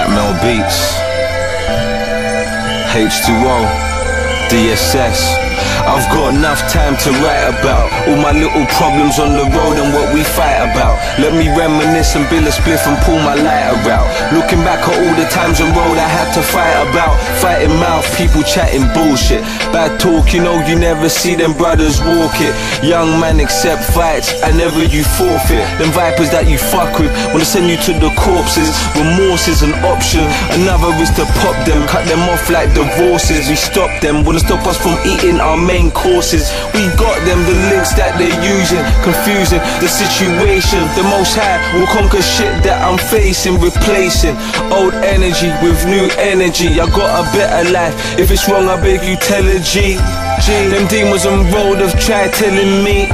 Blackmail Beats, H2O, DSS. I've got enough time to write about all my little problems on the road and what we fight about. Let me reminisce and build a spliff and pull my lighter out. Looking back at all the times on road I had to fight about. Fighting mouth, people chatting bullshit. Bad talk, you know you never see them brothers walk it. Young man accept fights, and never you forfeit. Them vipers that you fuck with wanna send you to the corpses. Remorse is an option, another is to pop them. Cut them off like divorces. We stop them, wanna stop us from eating our main courses. We got them, the links that they're using, confusing the situation. The Most High will conquer shit that I'm facing, replacing old energy with new energy. I got a better life. If it's wrong, I beg you tell a G. Them demons on road have tried telling me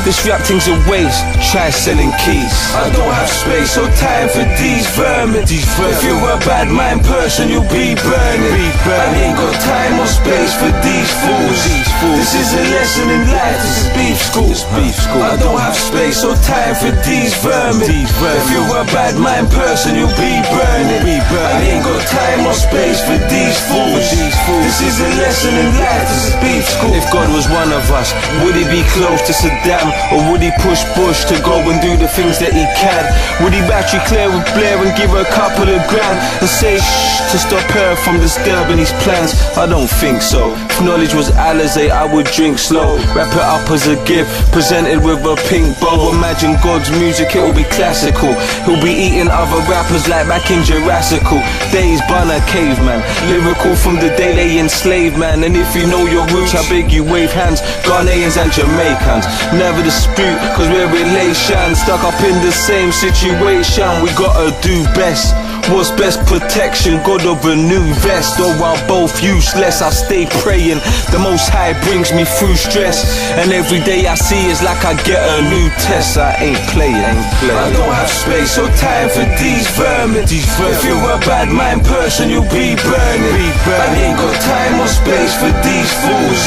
this rap thing's a waste. Try selling keys. I don't have space or time for these vermin. If you're a bad mind person, you'll be burning. I ain't got time or space for these fools. This is a lesson in life. This is beef school. I don't have space or time for these vermin. If you're a bad mind person, you'll be burning. I ain't got time or space for these fools. This is a lesson in life. This is beef school. If God was one of us, would he be close to Saddam, or would he push Bush to go and do the things that he can? Would he battery clear with Blair and give her a couple of grand and say shh to stop her from disturbing his plans? I don't think so. If knowledge was Alizé, I would drink slow. Wrap it up as a gift, presented with a pink bow. Imagine God's music, it'll be classical. He'll be eating other rappers like back in Jurassical days. Bunner caveman, lyrical from the day they enslaved man. And if you know your roots, I beg you wave hands. Ghanaians and Jamaicans never dispute, cause we're relations. Stuck up in the same situation, we gotta do best. What's best protection? God of a new vest. Or while both useless, I stay praying. The Most High brings me through stress, and every day I see is like I get a new test. I ain't playing. I don't have space or time for these vermin. If you're a bad mind person, you'll be burning. I ain't got time or space for these fools.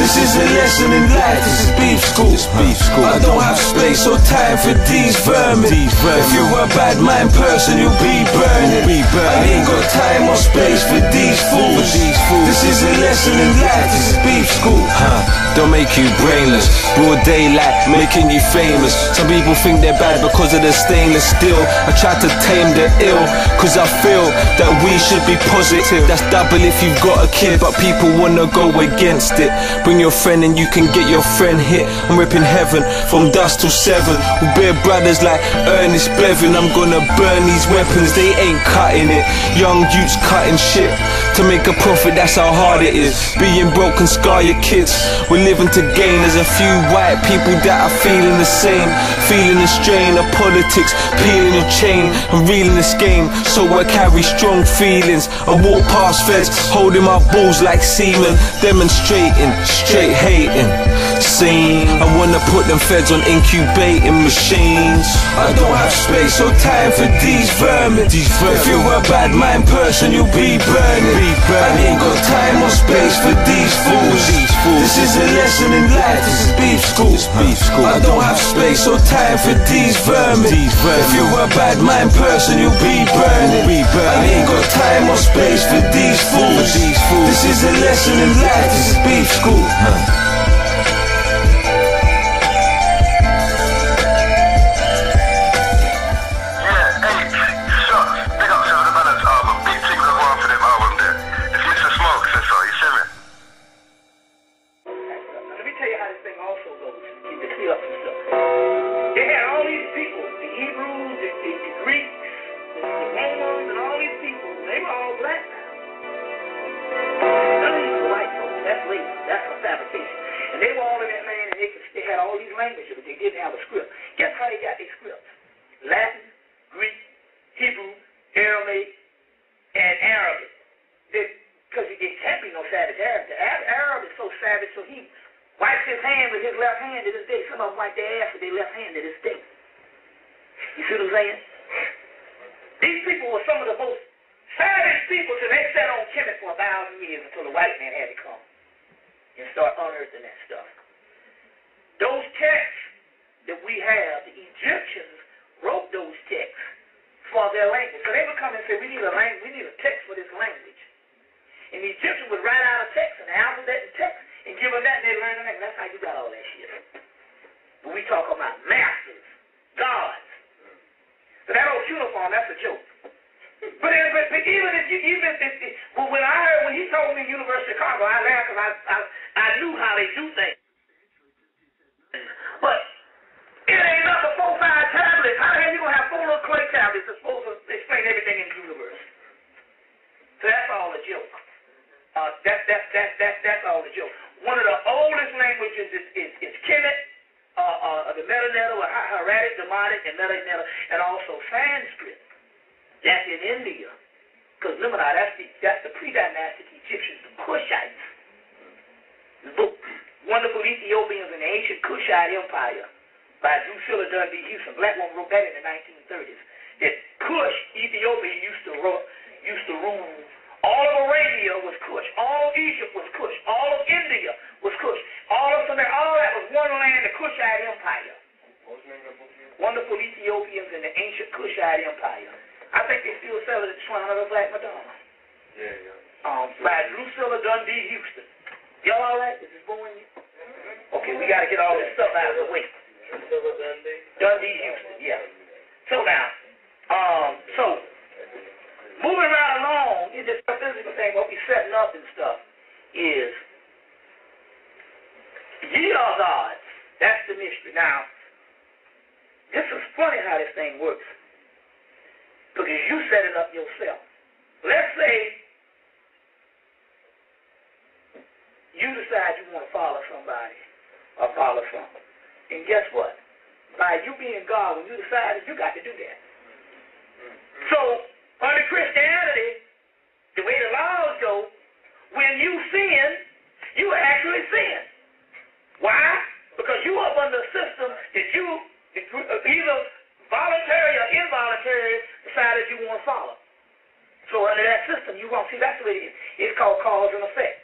This is a lesson in life. This is beef school. I don't have space or time for these vermin. If you're a bad mind person, you'll be burning. I ain't got time or space for these fools. This is a lesson in life. This is beef school. Don't make you brainless. Broad daylight making you famous. Some people think they're bad because of the stainless steel. I try to tame the ill, cause I feel that we should be positive. That's double if you've got a kid, but people wanna go against it. Bring your friend and you can get your friend hit. I'm ripping heaven from dusk till 7. We bear brothers like Ernest Bevin. I'm gonna burn these weapons, they ain't cutting it. Young youths cutting shit to make a profit, that's how hard it is. Being broke can scar your kids. We're living to gain. There's a few white people that are feeling the same, feeling the strain of politics, peeling the chain and reeling this game. So I carry strong feelings. I walk past feds, holding my balls like semen, demonstrating, straight hating. Seen, I wanna put them feds on incubating machines. I don't have space or time for these vermin. If you're a bad mind person, you'll be burning. I ain't got time or space for these fools. This is a lesson in life. This is beef school. I don't have space or time for these vermin. If you're a bad mind person, you'll be burning. I ain't got time or space for these fools. This is a lesson in life. This is beef school. And they were all in that land, and they had all these languages, but they didn't have a script. Guess how they got their scripts? Latin, Greek, Hebrew, Aramaic, and Arabic. Because it can't be no savage Arab. The Arab is so savage, so he wipes his hand with his left hand to this day. Some of them wipe their ass with their left hand to this day. You see what I'm saying? These people were some of the most savage people, so they sat on Kemet for 1,000 years until the white man had to come and start unearthing that stuff. Those texts that we have, the Egyptians wrote those texts for their language. So they would come and say, we need a language we talk about masters, gods. So that old uniform, that's a joke. But when I heard when he told me University of Chicago, I laughed because I knew how they do things. But it ain't nothing 4-5 tablets. How the hell you gonna have 4 little clay tablets that's supposed to explain everything in the universe? So that's all a joke. That's all a joke. One of the oldest languages is Hemmitt, the Meta-Netta, or Hieratic, Demotic, and Meta-Netta, and also Sanskrit. That's in India. Because remember now, that's the pre-dynastic Egyptians, the Kushites. The book, Wonderful Ethiopians in the Ancient Kushite Empire by Drusilla Dundee Houston. Black woman wrote that in the 1930s. That Kush, Ethiopia, used to rule. All of Arabia was Kush. All of Egypt was Kush. All of India was Kush. All of Sumer, all that was one land, the Kushite Empire. Wonderful Ethiopians in the Ancient Kushite Empire. I think they still sell it at the Shrine of the Black Madonna. Yeah. By Drusilla Dundee Houston. Y'all all right? Is this boring you? Okay, we got to get all this stuff out of the way. Drusilla Dundee Houston, yeah. So now, moving right along, is this physical thing, what we setting up and stuff is ye are gods. That's the mystery. Now, this is funny how this thing works. Because you set it up yourself. Let's say you decide you want to follow somebody or follow something. And guess what? By you being God, when you decide, you got to do that. So, under Christianity, the way the laws go, when you sin, you actually sin. Why? Because you up under a system that you either voluntary or involuntary decided you want to follow. So under that system, you won't see. That's the way it's called cause and effect.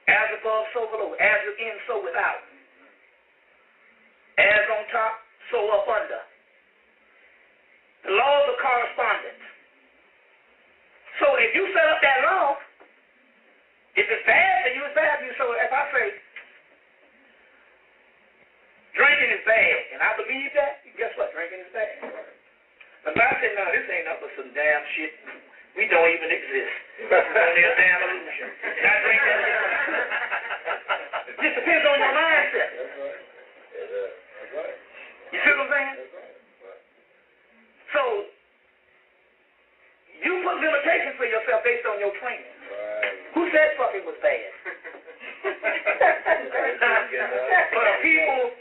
As above, so below. As within, so without. As on top, so up under. The laws of correspondence. So if you set up that law, if it's bad for you, it's bad for you. So if I say drinking is bad, and I believe that, guess what? Drinking is bad. But if I say, no, this ain't nothing but some damn shit, we don't even exist. It's only a damn illusion. Not drinking. It just depends on your mindset. You see what I'm saying? So, you put limitations for yourself based on your training. Who said fucking was bad? For the people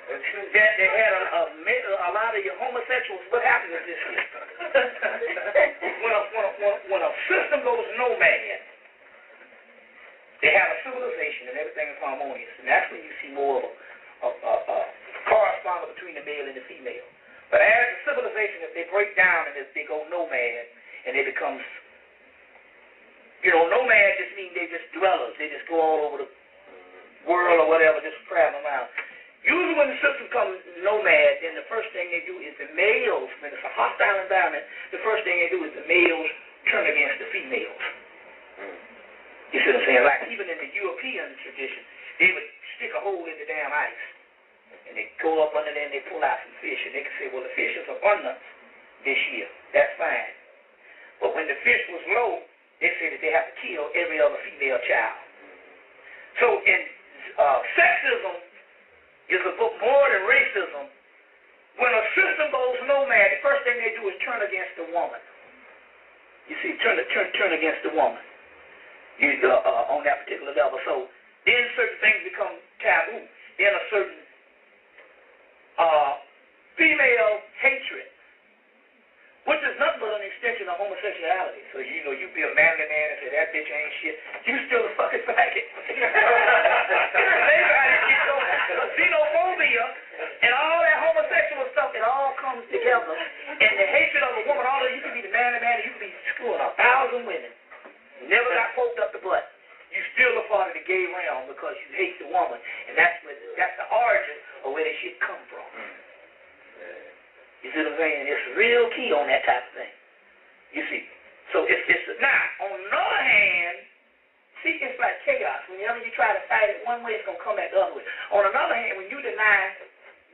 that they had a lot of your homosexuals, what happens is this here. When a system goes nomad, they have a civilization and everything is harmonious. And that's when you see more of a correspondence between the male and the female. But as a civilization, if they break down and if they go nomad and they become, nomad just means they just dwellers. They just go all over the world or whatever, just traveling around. Usually when the system comes nomad, then the first thing they do is the males, when it's a hostile environment, the first thing they do is the males turn against the females. You see what I'm saying? Like even in the European tradition, they would stick a hole in the damn ice. And they go up under there and they pull out some fish. And they can say, well, the fish is abundant this year. That's fine. But when the fish was low, they say that they have to kill every other female child. So in sexism is a book more than racism. When a system goes nomad, the first thing they do is turn against the woman. You see, turn against the woman on that particular level. So then certain things become taboo. Then a certain female hatred, which is nothing but an extension of homosexuality. So you be a manly man and say that bitch ain't shit. You still a fucking faggot. Xenophobia and all that homosexual stuff, it all comes together. And the hatred of a woman, although you can be the manly man and you can be screwing 1,000 women, never got poked up the butt. You still a part of the gay realm because you hate the woman, and that's the origin of where this shit come from. You see what I'm saying? It's real key on that type of thing. You see. So it's now, on the other hand, see, it's like chaos. Whenever you try to fight it one way, it's going to come back the other way. On the other hand, when you deny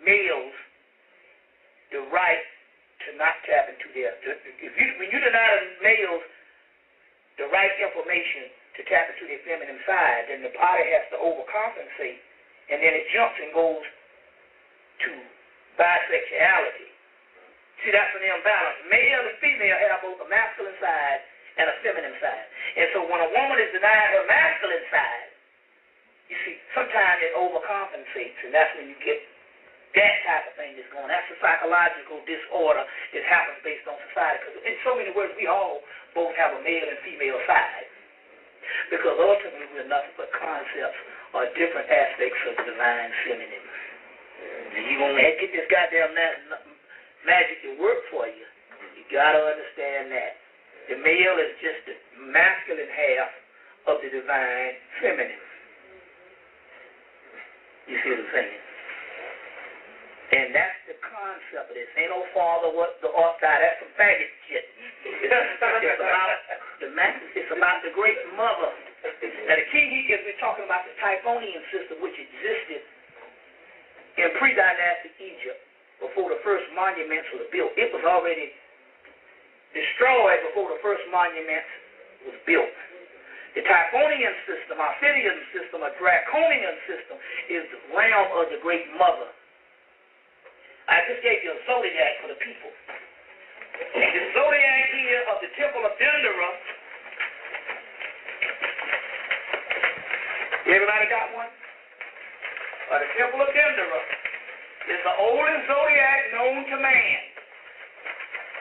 males the right to not tap into when you deny males the right information to tap into their feminine side, then the body has to overcompensate, and then it jumps and goes to bisexuality. See, that's an imbalance. Male and female have both a masculine side and a feminine side. And so when a woman is denied her masculine side, you see, sometimes it overcompensates, and that's when you get that type of thing that's going on. That's a psychological disorder that happens based on society. Because in so many words, we all both have a male and female side. Because ultimately we're nothing but concepts or different aspects of the divine feminine. And you're going to get this goddamn magic to work for you. You got to understand that. The male is just the masculine half of the divine feminine. You see what I'm saying? And that's the concept of this. Ain't no father, what the outside. That's some faggot shit. It's about the great mother. Now the king, we're talking about the Typhonian system, which existed in pre-dynastic Egypt before the first monuments were built. It was already destroyed before the first monument was built. The Typhonian system, our Ophidian system, a Draconian system, is the realm of the great mother. I just gave you a zodiac for the people. The zodiac here of the Temple of Dendera. Everybody got one? The Temple of Dendera is the oldest zodiac known to man.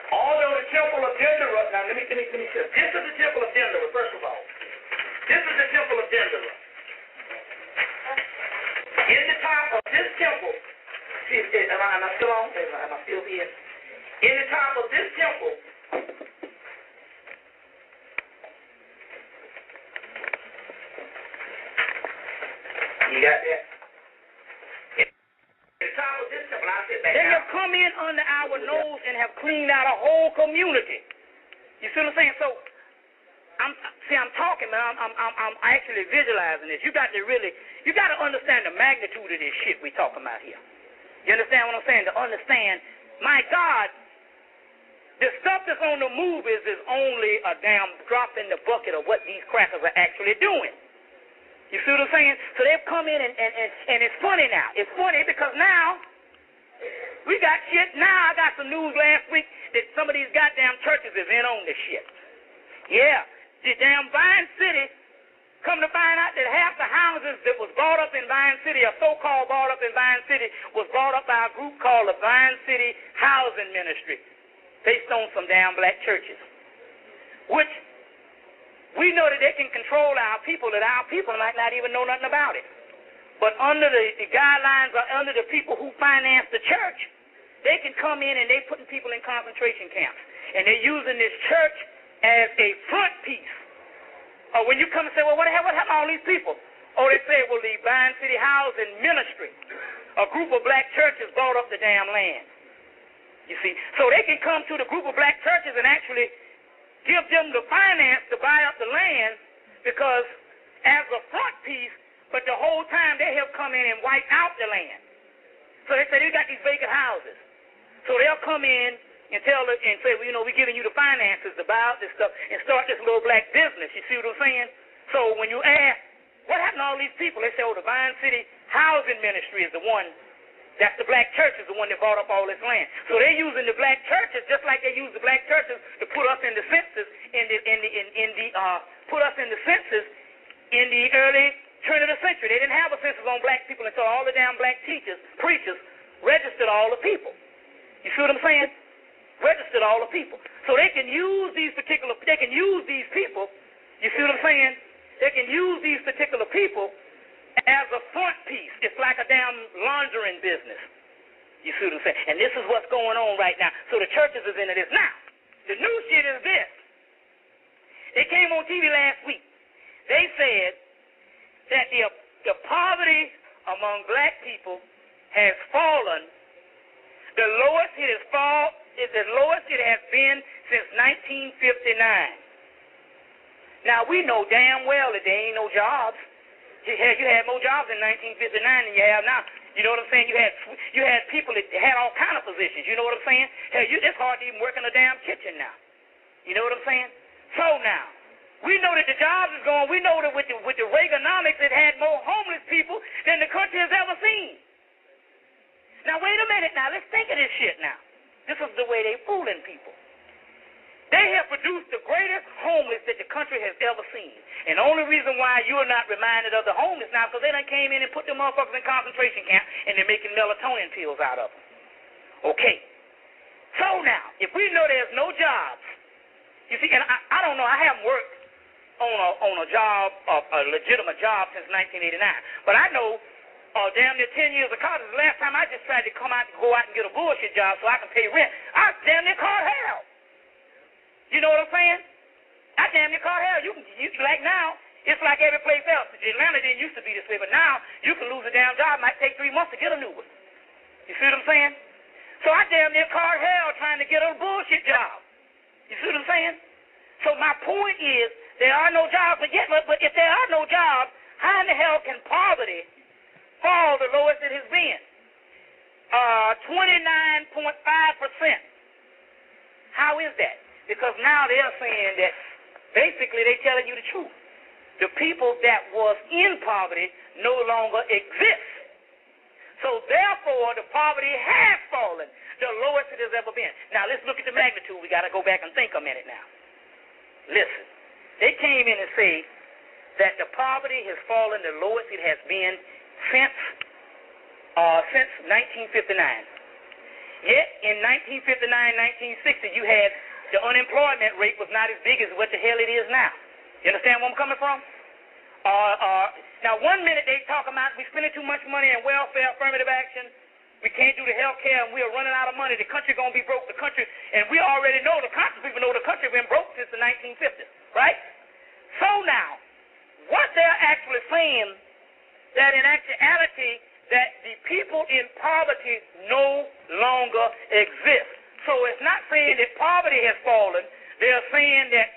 Although the Temple of Dendera, now let me say, this is the Temple of Dendera, first of all. This is the Temple of Dendera. In the top of this temple, see, am I still on? Am I still here? In the top of this temple, you got that? In the top of this temple, I'll sit back. They have come in under our nose and have cleaned out a whole community. You see what I'm saying? So, I'm talking, man. I'm actually visualizing this. You got to understand the magnitude of this shit we talking about here. You understand what I'm saying? To understand, my God, the stuff that's on the move is only a damn drop in the bucket of what these crackers are actually doing. You see what I'm saying? So they've come in and it's funny now. It's funny because now we got shit. Now I got some news last week that some of these goddamn churches is in on this shit. Yeah. The damn Vine City, come to find out that half the houses that was brought up in Vine City, or so-called brought up in Vine City, was brought up by a group called the Vine City Housing Ministry, based on some damn black churches. Which, we know that they can control our people, that our people might not even know nothing about it. But under the guidelines, or under the people who finance the church, they can come in and they're putting people in concentration camps. And they're using this church as a front piece. Or when you come and say, well, what happened to all these people? Oh, they say, well, the Vine City Housing Ministry, a group of black churches bought up the damn land. You see? So they can come to the group of black churches and actually give them the finance to buy up the land, because as a front piece, but the whole time they have come in and wiped out the land. So they say they got these vacant houses. So they'll come in and tell it and say, well, you know, we're giving you the finances to buy out this stuff and start this little black business. You see what I'm saying? So when you ask, what happened to all these people? They say, oh, the Vine City Housing Ministry is the one. That's the black church is the one that bought up all this land. So they're using the black churches just like they use the black churches to put us in the census put us in the census in the early turn of the century. They didn't have a census on black people until all the damn black preachers registered all the people. You see what I'm saying? Registered all the people. So they can use these people. You see what I'm saying? They can use these particular people as a front piece. It's like a damn laundering business. You see what I'm saying? And this is what's going on right now. So the churches is into this. Now, the new shit is this. They came on TV last week. They said that the poverty among black people has fallen. The lowest it has fallen is the lowest it has been since 1959. Now, we know damn well that there ain't no jobs. You had more jobs in 1959 than you have now. You know what I'm saying? You had people that had all kind of positions. You know what I'm saying? Hell, it's hard to even work in a damn kitchen now. You know what I'm saying? So now, we know that the jobs is going. We know that with the Reaganomics, it had more homeless people than the country has ever seen. Now, wait a minute now. Let's think of this shit now. This is the way they fooling people. They have produced the greatest homeless that the country has ever seen. And the only reason why you are not reminded of the homeless now because they done came in and put them motherfuckers in concentration camp and they're making melatonin pills out of them. Okay. So now, if we know there's no jobs, you see, and I don't know, I haven't worked on a job, a legitimate job since 1989. But I know damn near 10 years of college, the last time I just tried to go out and get a bullshit job so I can pay rent, I damn near caught hell. You know what I'm saying? I damn near caught hell. You like now, it's like every place else. Atlanta didn't used to be this way, but now you can lose a damn job. It might take 3 months to get a new one. You see what I'm saying? So I damn near caught hell trying to get a bullshit job. You see what I'm saying? So my point is, there are no jobs, but if there are no jobs, how in the hell can poverty fall the lowest it has been? 29.5%. How is that? Because now they're saying that basically they're telling you the truth. The people that was in poverty no longer exist. So therefore, the poverty has fallen, the lowest it has ever been. Now let's look at the magnitude. We got to go back and think a minute now. Listen, they came in and say that the poverty has fallen the lowest it has been since 1959. Yet in 1959, 1960, you had the unemployment rate was not as big as what the hell it is now. You understand where I'm coming from? Now, 1 minute they talk about we spending too much money in welfare, affirmative action. We can't do the health care, and we are running out of money. The country going to be broke. The country, and we already know, the conscious people know the country been broke since the 1950s, right? So now, what they're actually saying, that in actuality, that the people in poverty no longer exist. So it's not saying that poverty has fallen. They're saying that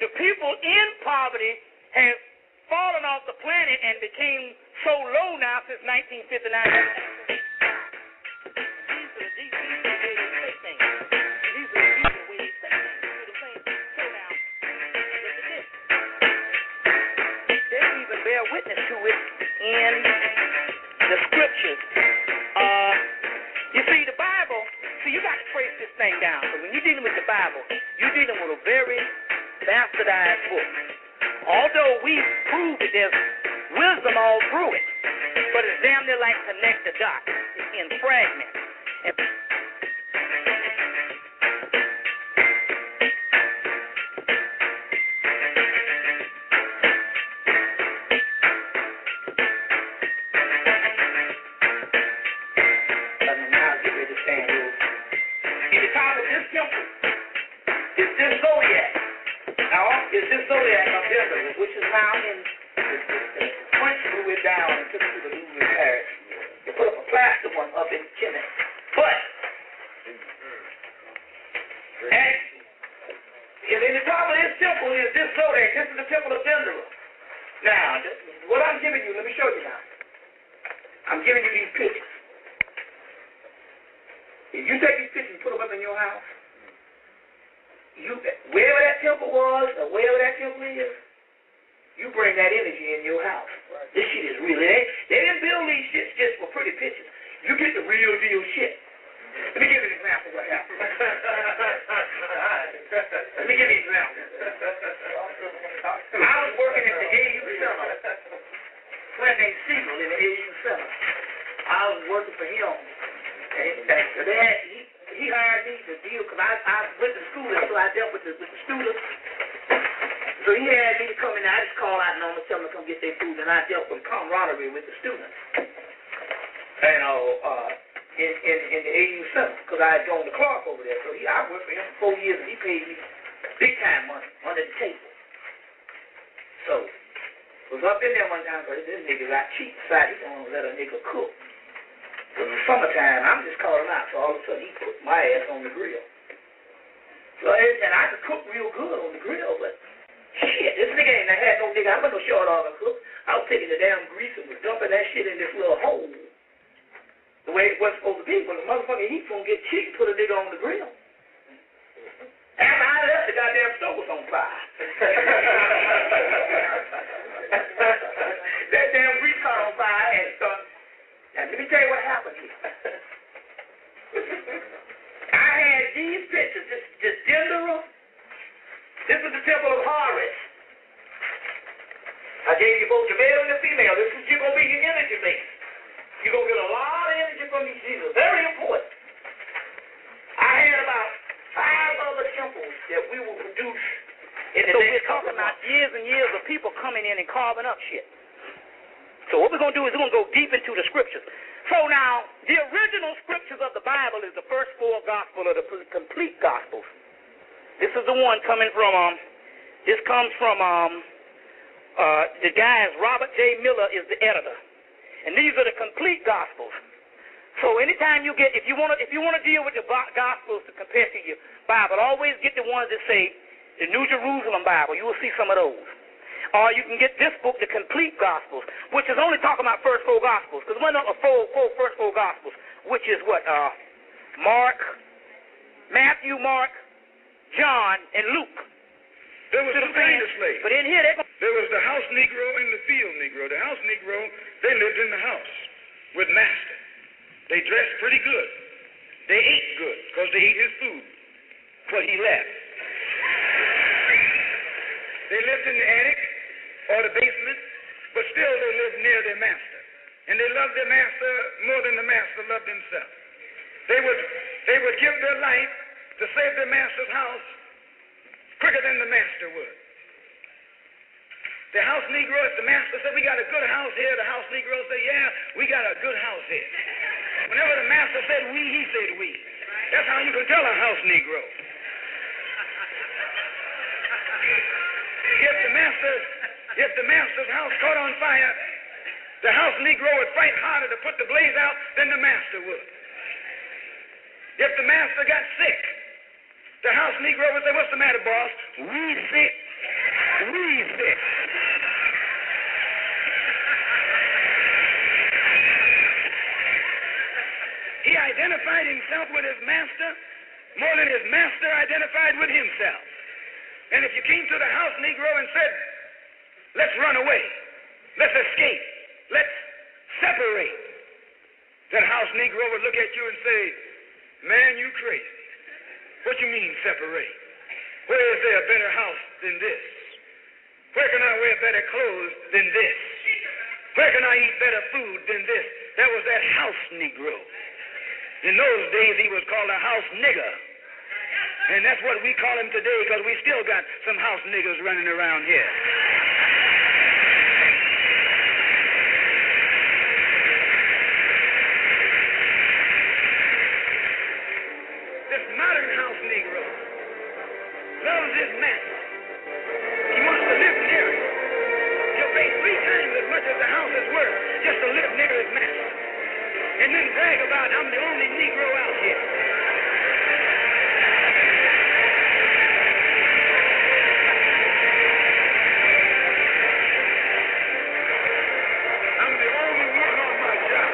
the people in poverty have fallen off the planet and became so low now since 1959. Bear witness to it in the scriptures. You see, the Bible, you got to trace this thing down. So when you're dealing with the Bible, you're dealing with a very bastardized book. Although we prove that there's wisdom all through it, but it's damn near like connect the dots. It's in fragments. Which is now in the French blew it down and took it to the Louvre in Paris. They put up a plaster one up in Chile. But, and in the top of this temple is this zodiac. This is the temple of Negro. Now, what I'm giving you, let me show you now. I'm giving you these pictures. If you take these pictures and put them up in your house, wherever that temple was or wherever that temple is, you bring that energy in your house. Right. This shit is real. They didn't build these shits just for pretty pictures. You get the real deal shit. Let me give you an example right now. Let me give you an example. I was working at the AU Center. A friend named Siegel in the AU Center. I was working for him. He hired me to deal, because I went to school, so I dealt with the students. So he had me to come in, I just call out and I'm tell them to come get their food, and I dealt with camaraderie with the students. And in the AU Center, because I had gone to Clark over there. So I worked for him for 4 years, and he paid me big time money under the table. So was up in there one time, because this nigga got cheap, decided he gonna let a nigga cook. It was summertime, I'm just calling out, so all of a sudden he put my ass on the grill. So, and I could cook real good on the grill, but shit, this nigga ain't had no nigga, I wasn't no short order cook. I was taking the damn grease and was dumping that shit in this little hole. the way it was supposed to be. When the motherfucking heat gonna get chicken, put a nigga on the grill. After I left, the goddamn stove was on fire. That damn grease caught on fire and now let me tell you what happened here. I had these pictures, this gender. This is the temple of Horus. I gave you both the male and the female. This is going to be your energy base. You're going to get a lot of energy from these Jesus. Very important. I had about 5 other temples that we will produce in the next couple of months. So we're talking about years and years of people coming in and carving up shit. So what we're going to do is we're going to go deep into the scriptures. So now, the original scriptures of the Bible is the first 4 gospels, or the complete gospels. This is the one coming from, this comes from, the guy is Robert J. Miller is the editor. And these are the complete gospels. So anytime you get, if you want to deal with the gospels to compare to your Bible, always get the ones that say the New Jerusalem Bible. You will see some of those. Or you can get this book, the complete gospels, which is only talking about first 4 gospels. Because one of the first 4 gospels, which is what? Matthew, Mark, John, and Luke. There was 2 kinds of slaves. But in here, there was the house Negro and the field Negro. The house Negro, they lived in the house with master. They dressed pretty good. They ate good because they ate his food, what he left. They lived in the attic or the basement, but still they lived near their master. And they loved their master more than the master loved himself. They would give their life to save their master's house quicker than the master would. The house Negro, if the master said, we got a good house here, the house Negro said, yeah, we got a good house here. Whenever the master said we, he said we. That's how you can tell a house Negro. If the master's house caught on fire, the house Negro would fight harder to put the blaze out than the master would. If the master got sick, the house Negro would say, what's the matter, boss? We sick. We sick. He identified himself with his master more than his master identified with himself. And if you came to the house Negro and said, let's run away, let's escape, let's separate, that house Negro would look at you and say, man, you crazy. What you mean separate? Where is there a better house than this? Where can I wear better clothes than this? Where can I eat better food than this? That was that house Negro. In those days, he was called a house nigger. And that's what we call him today because we still got some house niggers running around here. This modern house Negro loves his master. He wants to live near him. He'll pay 3 times as much as the house is worth just to live near his master. And then brag about, I'm the only Negro out here. I'm the only one on my job.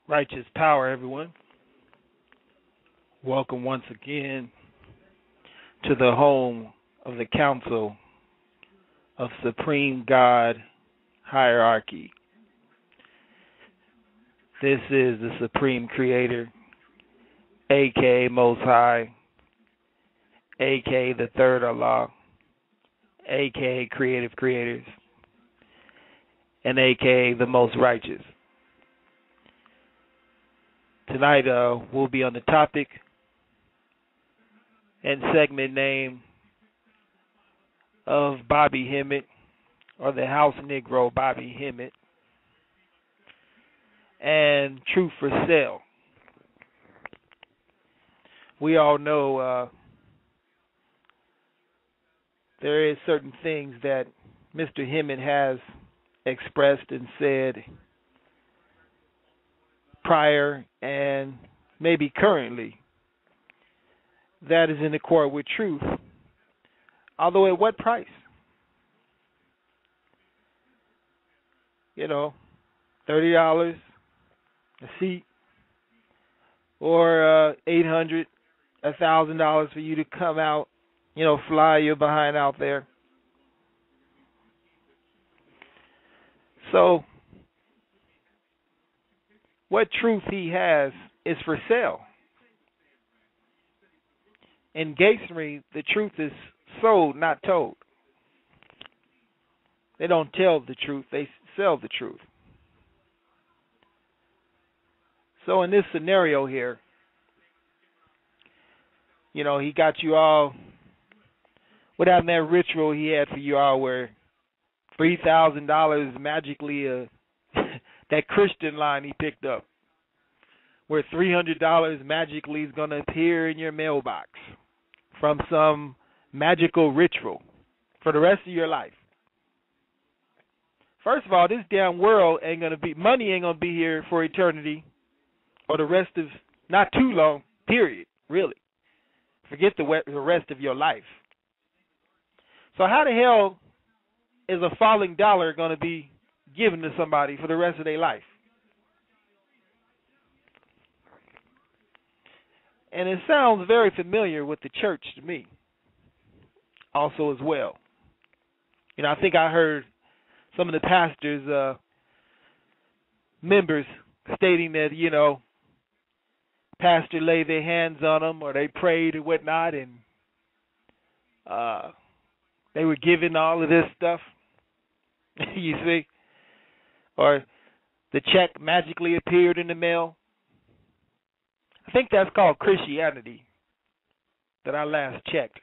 Righteous power, everyone. Welcome once again to the home of the Council of Supreme God Hierarchy. This is the Supreme Creator, aka Most High, a.k.a. the third Allah, a.k.a. creative creators, and a.k.a. the most righteous. Tonight we'll be on the topic and segment name of Bobby Hemmitt, or the House Negro Bobby Hemmitt, and Truth for Sale. We all know there is certain things that Mr. Hemmitt has expressed and said prior and maybe currently that is in accord with truth. Although at what price? $30, a seat, or $800, $1,000 for you to come out, fly your behind out there. So, what truth he has is for sale. In Masonry, the truth is sold, not told. They don't tell the truth, they sell the truth. So in this scenario here, he got you all, what happened that ritual he had for you all where $3,000 magically, that Christian line he picked up, where $300 magically is going to appear in your mailbox from some magical ritual for the rest of your life. First of all, this damn world ain't going to be, money ain't going to be here for eternity or the rest of, not too long, period, really. Forget the rest of your life. So how the hell is a falling dollar going to be given to somebody for the rest of their life? And it sounds very familiar with the church to me also as well. I think I heard some of the pastors' members stating that, pastor laid their hands on them or they prayed or whatnot, and they were given all of this stuff, you see, or the check magically appeared in the mail. I think that's called Christianity that I last checked.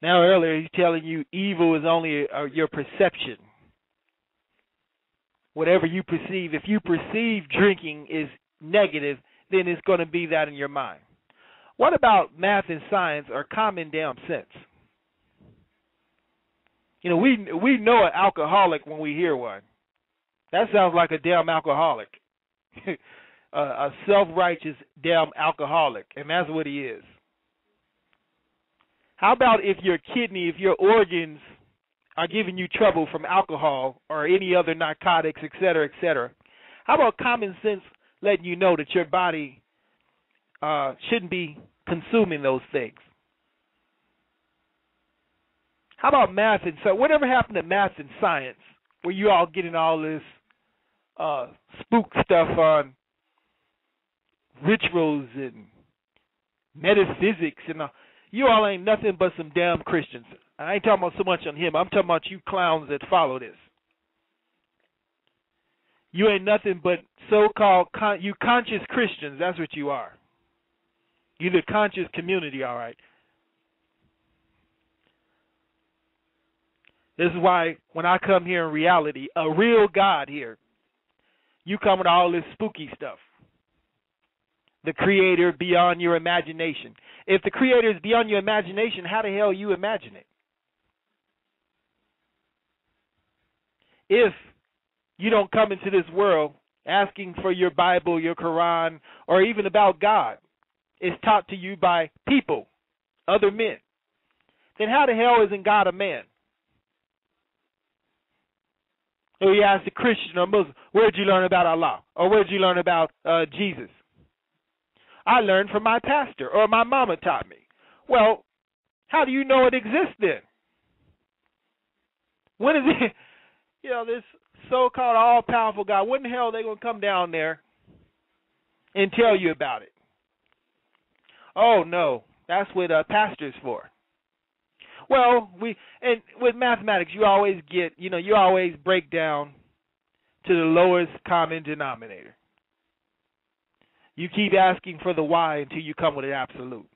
Now earlier he's telling you evil is only your perception. Whatever you perceive, if you perceive drinking is negative, then it's going to be that in your mind. What about math and science or common damn sense? We know an alcoholic when we hear one. That sounds like a damn alcoholic. A self-righteous damn alcoholic, and that's what he is. How about if your kidney, if your organs are giving you trouble from alcohol or any other narcotics, et cetera, et cetera? How about common sense letting you know that your body shouldn't be consuming those things? How about math and science? Whatever happened to math and science, where you all getting all this spook stuff on rituals and metaphysics and all? You all ain't nothing but some damn Christians. I ain't talking about so much on him. I'm talking about you clowns that follow this. You ain't nothing but so-called you conscious Christians. That's what you are. You're the conscious community, all right. This is why when I come here in reality, a real God here, you come with all this spooky stuff. The creator beyond your imagination. If the creator is beyond your imagination, how the hell you imagine it? If you don't come into this world asking for your Bible, your Quran, or even about God, it's taught to you by people, other men, then how the hell isn't God a man? So he asked a Christian or Muslim, where'd you learn about Allah? Or where'd you learn about Jesus? I learned from my pastor, or my mama taught me. Well, how do you know it exists then? When is it, this so-called all-powerful God, when the hell are they going to come down there and tell you about it? Oh no, that's what pastors for. Well, with mathematics, you always get, you always break down to the lowest common denominator. You keep asking for the y until you come with an absolute.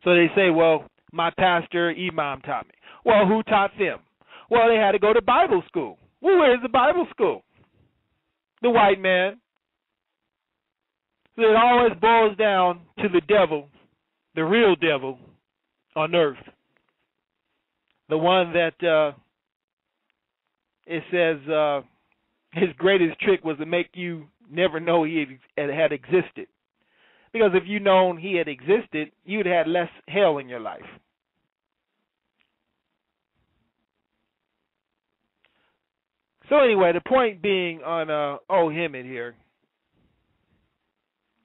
So they say, well, my pastor, imam taught me. Well, who taught them? Well, they had to go to Bible school. Well, where's the Bible school? The white man. So it always boils down to the devil, the real devil on earth. The one that it says his greatest trick was to make you never know he had existed. Because if you known he had existed, you'd have had less hell in your life. So anyway, the point being on Hemmitt here,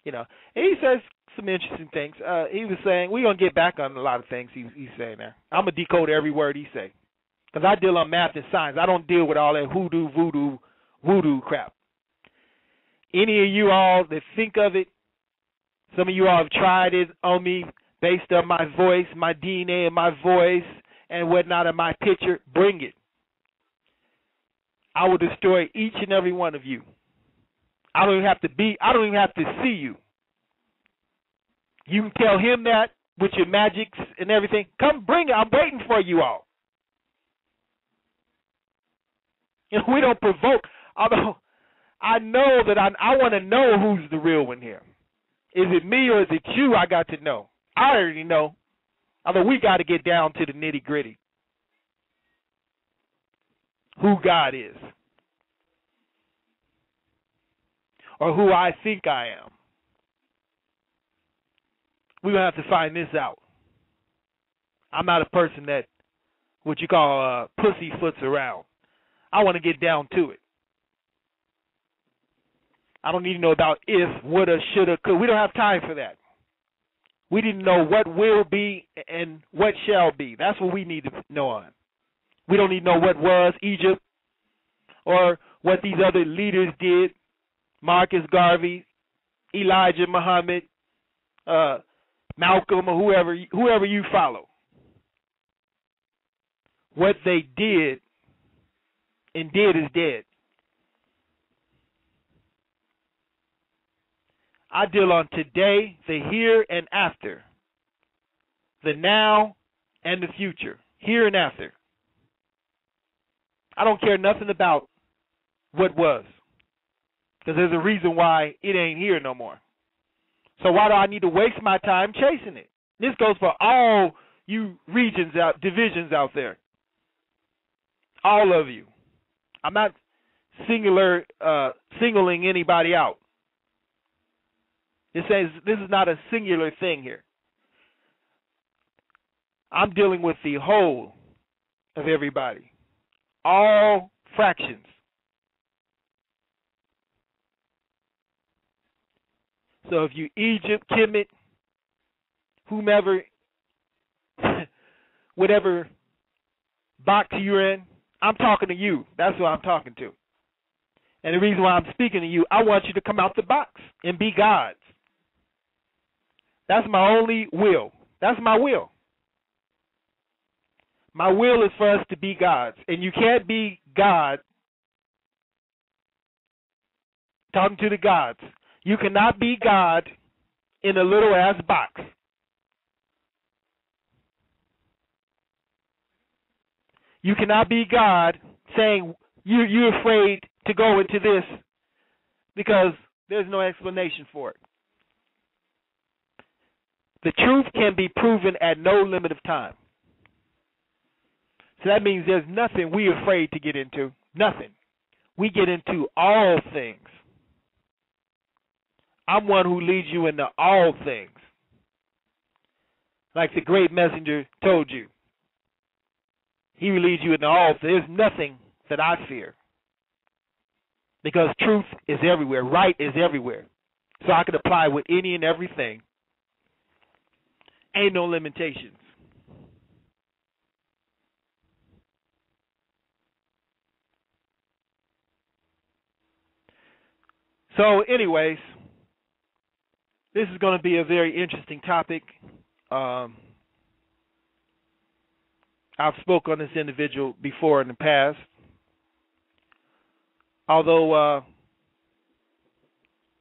and he says some interesting things. He was saying, we're going to get back on a lot of things he's saying there. I'm going to decode every word he say. Because I deal on math and science. I don't deal with all that hoodoo, voodoo crap. Any of you all that think of it, some of you all have tried it on me based on my voice, my DNA and my voice and whatnot of my picture, bring it. I will destroy each and every one of you. I don't even have to see you. You can tell him that with your magics and everything. Come bring it. I'm waiting for you all. We don't provoke. Although I know that I want to know who's the real one here. Is it me or is it you? I got to know. I already know. Although we got to get down to the nitty gritty. Who God is. Or who I think I am. We're going to have to find this out. I'm not a person that, what you call, pussyfoots around. I want to get down to it. I don't need to know about if, woulda, shoulda, could. We don't have time for that. We didn't know what will be and what shall be. That's what we need to know on. We don't need to know what was Egypt or what these other leaders did. Marcus Garvey, Elijah Muhammad, Malcolm, or whoever you follow. What they did and did is dead. I deal on today, the here and after, the now and the future, here and after. I don't care nothing about what was, because there's a reason why it ain't here no more. So why do I need to waste my time chasing it? This goes for all you divisions out there. All of you. I'm not singling anybody out. It says this is not a singular thing here. I'm dealing with the whole of everybody. All fractions. So if you Egypt, Hemmitt, whomever, whatever box you're in, I'm talking to you. That's who I'm talking to. And the reason why I'm speaking to you, I want you to come out the box and be God's. That's my only will. That's my will. My will is for us to be God's. And you can't be God talking to the gods. You cannot be God in a little ass box. You cannot be God saying you're afraid to go into this because there's no explanation for it. The truth can be proven at no limit of time. So that means there's nothing we're afraid to get into. Nothing. We get into all things. I'm one who leads you into all things. Like the great messenger told you. He will lead you into all things. There's nothing that I fear. Because truth is everywhere. Right is everywhere. So I can apply with any and everything. Ain't no limitations. So anyways, This is going to be a very interesting topic. I've spoke on this individual before in the past. Although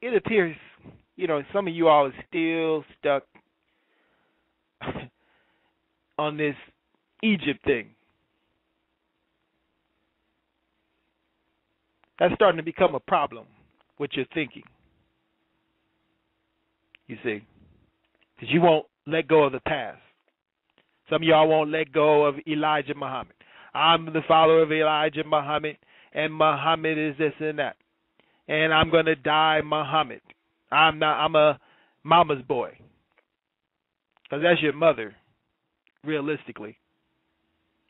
it appears, some of you all are still stuck on this Egypt thing. That's starting to become a problem with your thinking. You see, because you won't let go of the past. Some of y'all won't let go of Elijah Muhammad. I'm the follower of Elijah Muhammad, and Muhammad is this and that. And I'm going to die Muhammad. I'm a mama's boy. Because that's your mother, realistically.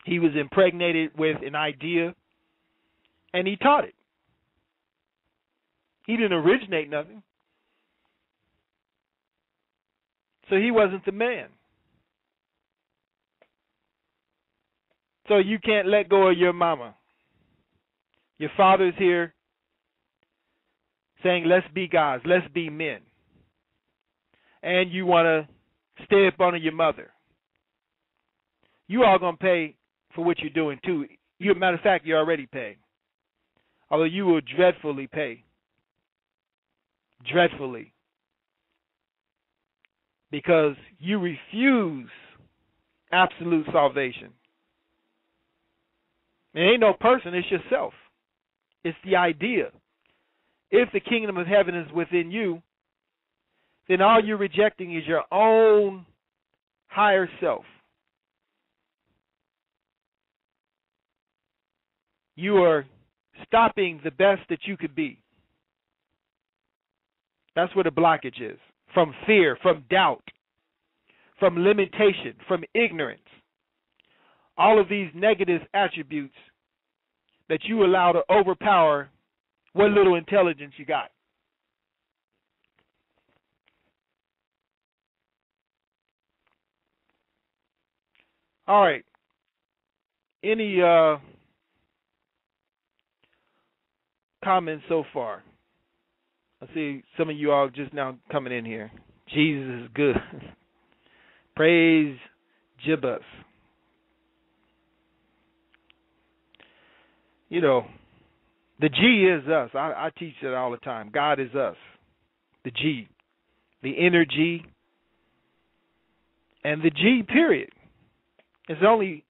He was impregnated with an idea, and he taught it. He didn't originate nothing. So he wasn't the man. So you can't let go of your mama. Your father's here saying, let's be gods, let's be men. And you want to stay up under your mother. You all going to pay for what you're doing too. Matter of fact, you're already paying. Although you will dreadfully pay. Dreadfully. Because you refuse absolute salvation. It ain't no person, it's yourself. It's the idea. If the kingdom of heaven is within you, then all you're rejecting is your own higher self. You are stopping the best that you could be. That's where the blockage is. From fear, from doubt, from limitation, from ignorance. All of these negative attributes that you allow to overpower what little intelligence you got. All right. Any comments so far? I see some of you all just now coming in here. Jesus is good. Praise Jibbus. The G is us. I teach it all the time. God is us. The G. The inner G. And the G, period. There's only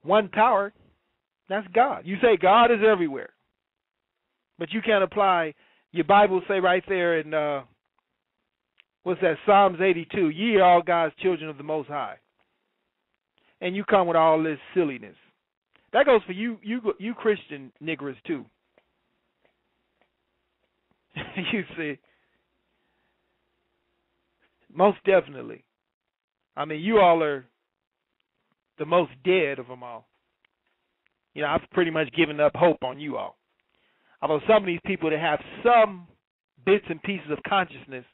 one power. That's God. You say God is everywhere. But you can't apply, your Bible say right there in, what's that, Psalms 82, ye are all God's children of the Most High. And you come with all this silliness. That goes for you Christian niggers too. You see. Most definitely. I mean, you all are the most dead of them all. I've pretty much given up hope on you all. Although some of these people that have some bits and pieces of consciousness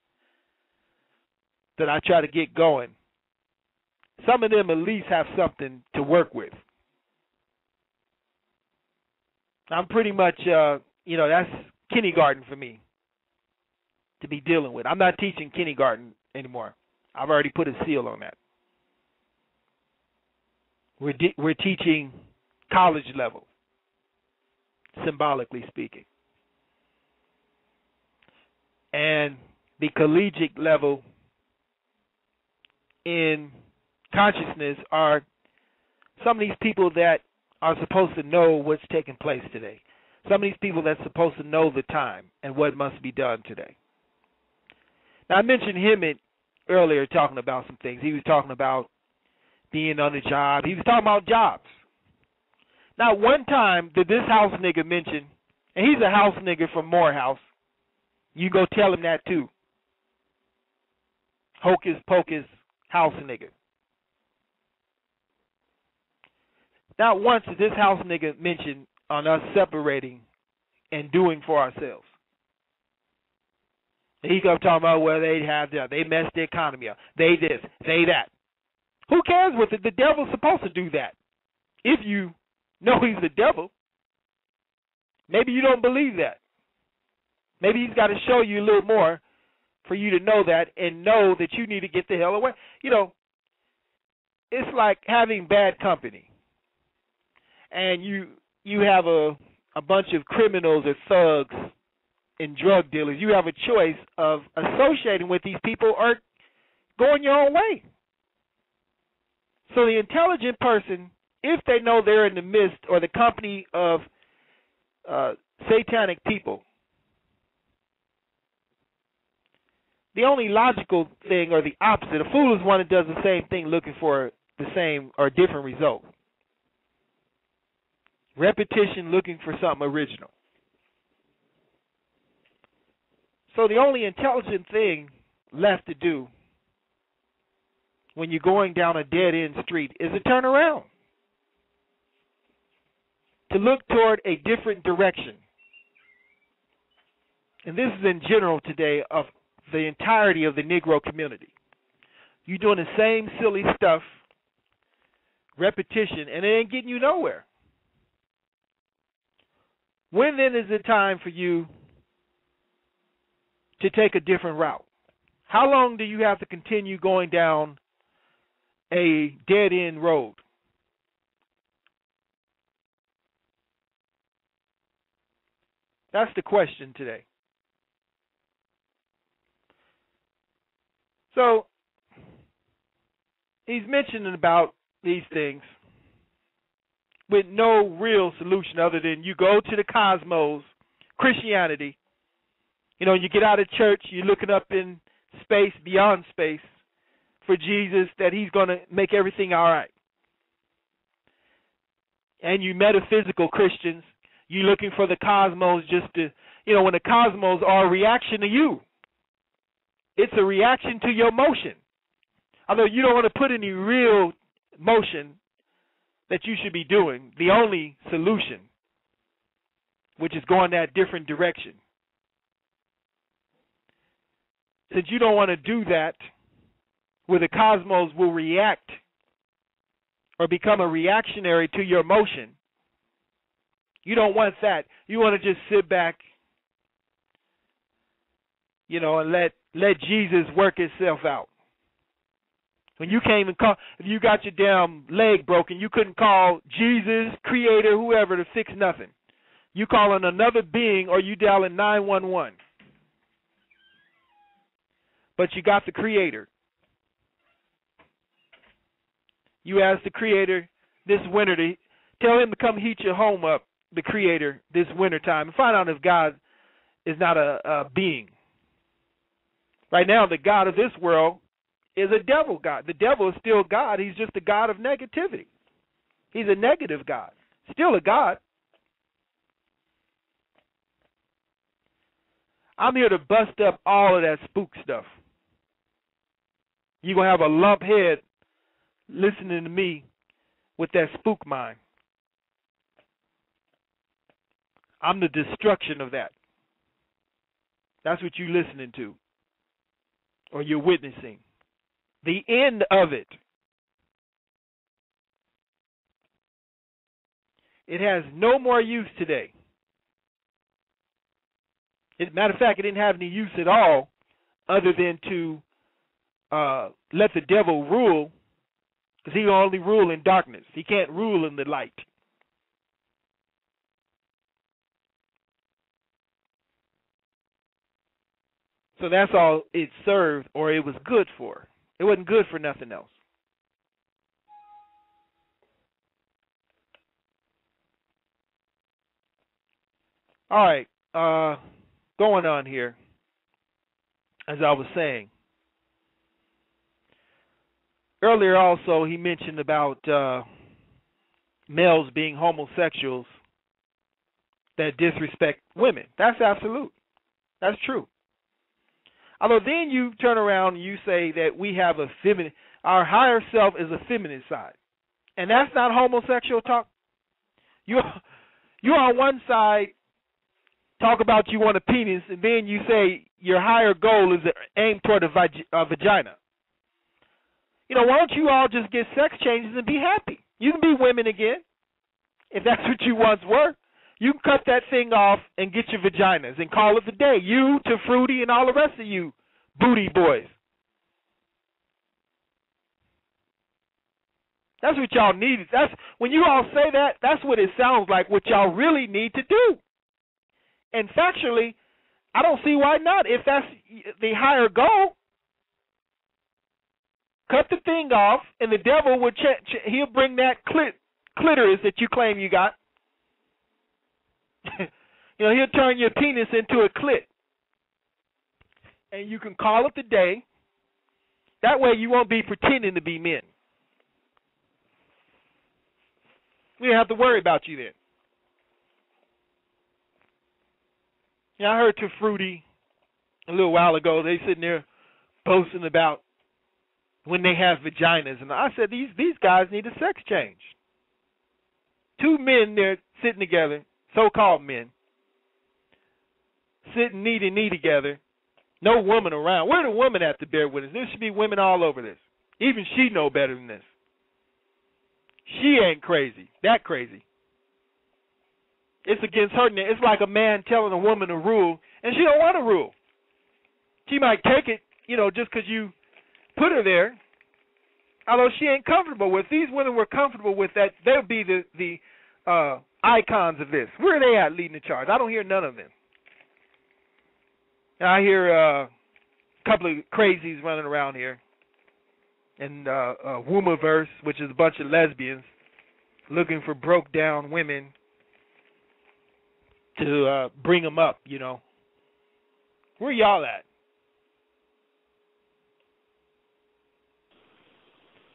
that I try to get going, some of them at least have something to work with. I'm pretty much, that's kindergarten for me to be dealing with. I'm not teaching kindergarten anymore. I've already put a seal on that. We're teaching college level, symbolically speaking. And the collegiate level in consciousness are some of these people that are supposed to know what's taking place today. Some of these people that's supposed to know the time and what must be done today. Now, I mentioned Hemmitt earlier talking about some things. He was talking about being on the job. He was talking about jobs. Now, one time did this house nigga mention, and he's a house nigga from Morehouse. You go tell him that too. Hocus pocus house nigga. Not once did this house nigga mention on us separating and doing for ourselves. He comes talking about, well, they messed the economy up. They this, they that. Who cares with it? The devil's supposed to do that. If you know he's the devil, maybe you don't believe that. Maybe he's got to show you a little more for you to know that and know that you need to get the hell away. You know, it's like having bad company. And you have a bunch of criminals or thugs and drug dealers. You have a choice of associating with these people or going your own way. So the intelligent person, if they know they're in the midst or the company of satanic people, the only logical thing or the opposite, a fool is one that does the same thing looking for the same or different result. Repetition looking for something original. So the only intelligent thing left to do when you're going down a dead-end street is to turn around, to look toward a different direction. And this is in general today of the entirety of the Negro community. You're doing the same silly stuff, repetition, and it ain't getting you nowhere. When then is it time for you to take a different route? How long do you have to continue going down a dead-end road? That's the question today. So, he's mentioning about these things with no real solution other than you go to the cosmos, Christianity. You know, you get out of church, you're looking up in space, beyond space, for Jesus, that he's going to make everything all right. And you metaphysical Christians, you're looking for the cosmos just to, you know, when the cosmos are a reaction to you. It's a reaction to your motion. Although you don't want to put any real motion that you should be doing, the only solution, which is going that different direction. Since you don't want to do that, where the cosmos will react or become a reactionary to your motion, you don't want that. You want to just sit back, you know, and let Jesus work himself out. When you can't even call, if you got your damn leg broken, you couldn't call Jesus, Creator, whoever to fix nothing. You calling another being or you dialing 911. But you got the Creator. You ask the Creator this winter to tell him to come heat your home up, the Creator, this winter time, and find out if God is not a being. Right now, the God of this world is a devil God. The devil is still God. He's just a God of negativity. He's a negative God. Still a God. I'm here to bust up all of that spook stuff. You're going to have a lump head listening to me with that spook mind. I'm the destruction of that. That's what you're listening to or you're witnessing. The end of it. It has no more use today. Matter of fact, it didn't have any use at all other than to let the devil rule, because he can only rule in darkness. He can't rule in the light. So that's all it served or it was good for. It wasn't good for nothing else. All right, going on here, as I was saying. Earlier also he mentioned about males being homosexuals that disrespect women. That's absolute. That's true. Although then you turn around and you say that we have a feminine, our higher self is a feminine side. And that's not homosexual talk. You on one side talk about you want a penis, and then you say your higher goal is aimed toward a vagina. You know, why don't you all just get sex changes and be happy? You can be women again, if that's what you once were. You can cut that thing off and get your vaginas and call it the day. You to Fruity and all the rest of you booty boys. That's what y'all need. That's when you all say that, that's what it sounds like, what y'all really need to do. And factually, I don't see why not. If that's the higher goal, cut the thing off, and the devil will he'll bring that clitoris that you claim you got. He'll turn your penis into a clit. And you can call it the day. That way you won't be pretending to be men. We don't have to worry about you then. I heard to Fruity a little while ago, they sitting there boasting about when they have vaginas. And I said, these guys need a sex change. Two men there sitting together, so-called men, sitting knee to knee together, no woman around. Where the woman at to bear witness? There should be women all over this. Even she know better than this. She ain't crazy. That crazy. It's against her. It's like a man telling a woman a rule, and she don't want a rule. She might take it, just because you put her there, although she ain't comfortable with. These women were comfortable with that. They'll be the icons of this. Where are they at leading the charge? I don't hear none of them. I hear a couple of crazies running around here. And Womaniverse, which is a bunch of lesbians looking for broke down women to bring them up, Where y'all at?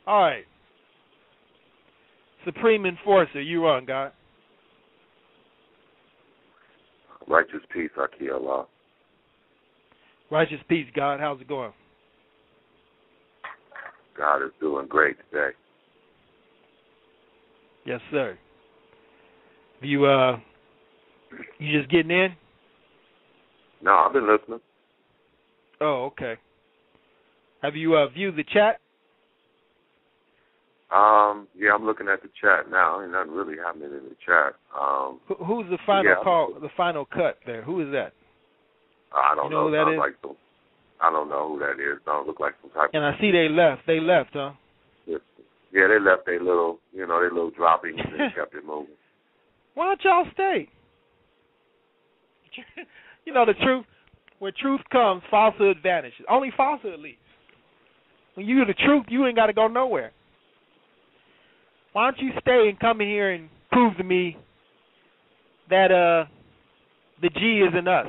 All right. Supreme Enforcer, you on, God. Righteous peace, Aki Allah. Righteous peace, God. How's it going? God is doing great today. Yes, sir. You just getting in? No, I've been listening. Oh, okay. Have you viewed the chat? Yeah, I'm looking at the chat now. Ain't nothing really happening in the chat. Who's the final call? The final cut there? Who is that? I don't know. Who that is? I don't know who that is. Don't look like some type. And I see they left. They left, huh? Yeah, they left their little, their little droppings and kept it moving. Why don't y'all stay? The truth. Where truth comes, falsehood vanishes. Only falsehood leaves. When you're the truth, you ain't got to go nowhere. Why don't you stay and come in here and prove to me that the G is in us,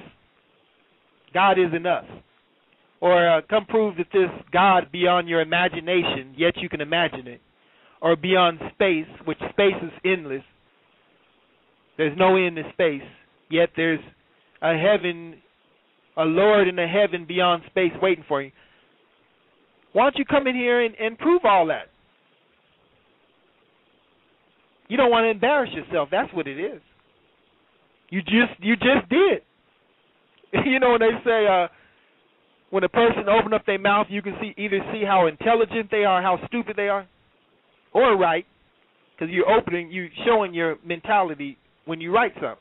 God is in us, or come prove that this God beyond your imagination, yet you can imagine it, or beyond space, which space is endless. There's no end to space, yet there's a heaven, a Lord in a heaven beyond space waiting for you. Why don't you come in here and prove all that? You don't want to embarrass yourself. That's what it is. You just did. When they say when a person opens up their mouth, you can either see how intelligent they are, how stupid they are, or right, because you're showing your mentality when you write something.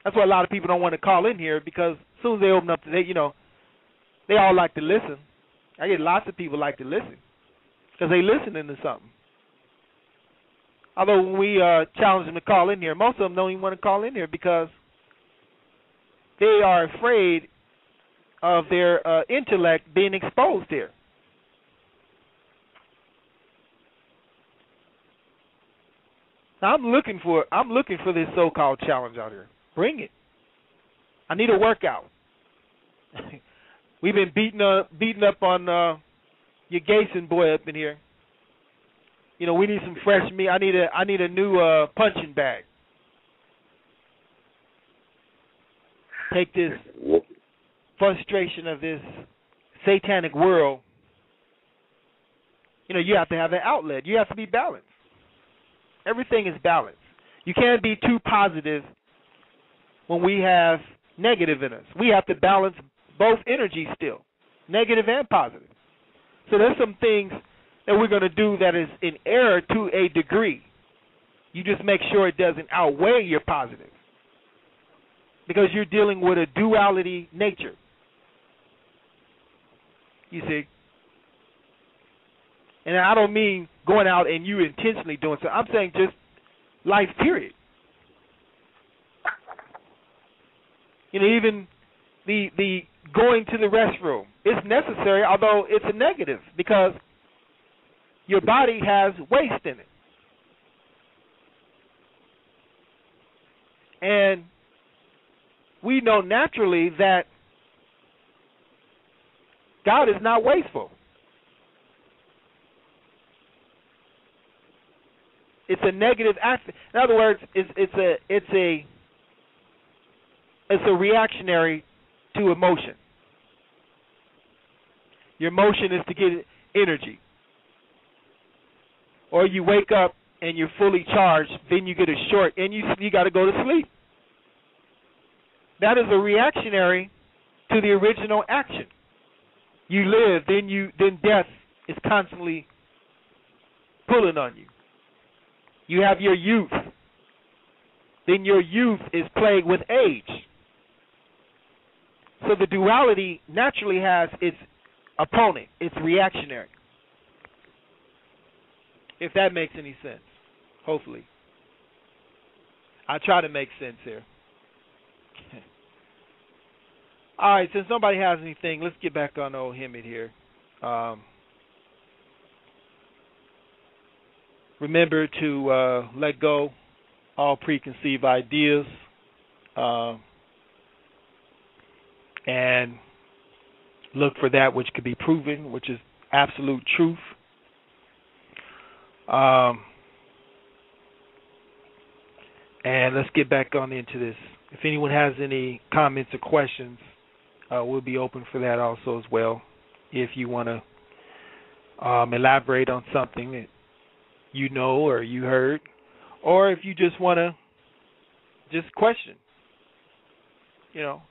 That's why a lot of people don't want to call in here, because as soon as they open up, they all like to listen. I get lots of people like to listen because they listening to something. Although when we challenge them to call in here, most of them don't even want to call in here because they are afraid of their intellect being exposed here. Now I'm looking for this so-called challenge out here. Bring it. I need a workout. We've been beating up on your Gason boy up in here. We need some fresh meat. I need a new punching bag. Take this frustration of this satanic world. You have to have an outlet. You have to be balanced. Everything is balanced. You can't be too positive when we have negative in us. We have to balance both energies still, negative and positive. So there's some things that we're going to do that is in error to a degree. You just make sure it doesn't outweigh your positive, because you're dealing with a duality nature. You see? And I don't mean going out and you intentionally doing so. I'm saying just life, period. Even the going to the restroom is necessary, although it's a negative because your body has waste in it. And we know naturally that God is not wasteful. It's a negative act. In other words, it's a reactionary to emotion. Your emotion is to get energy. Or you wake up and you're fully charged, then you get a short and you got to go to sleep. That is a reactionary to the original action. You live, then death is constantly pulling on you. You have your youth. Then your youth is plagued with age. So the duality naturally has its opponent. It's reactionary. If that makes any sense. Hopefully. I try to make sense here. All right, since nobody has anything, let's get back on old Hemmitt here. Remember to let go all preconceived ideas and look for that which could be proven, which is absolute truth. And let's get back on into this. If anyone has any comments or questions, we'll be open for that also as well. If you want to elaborate on something that you know or you heard, or if you just want to just question.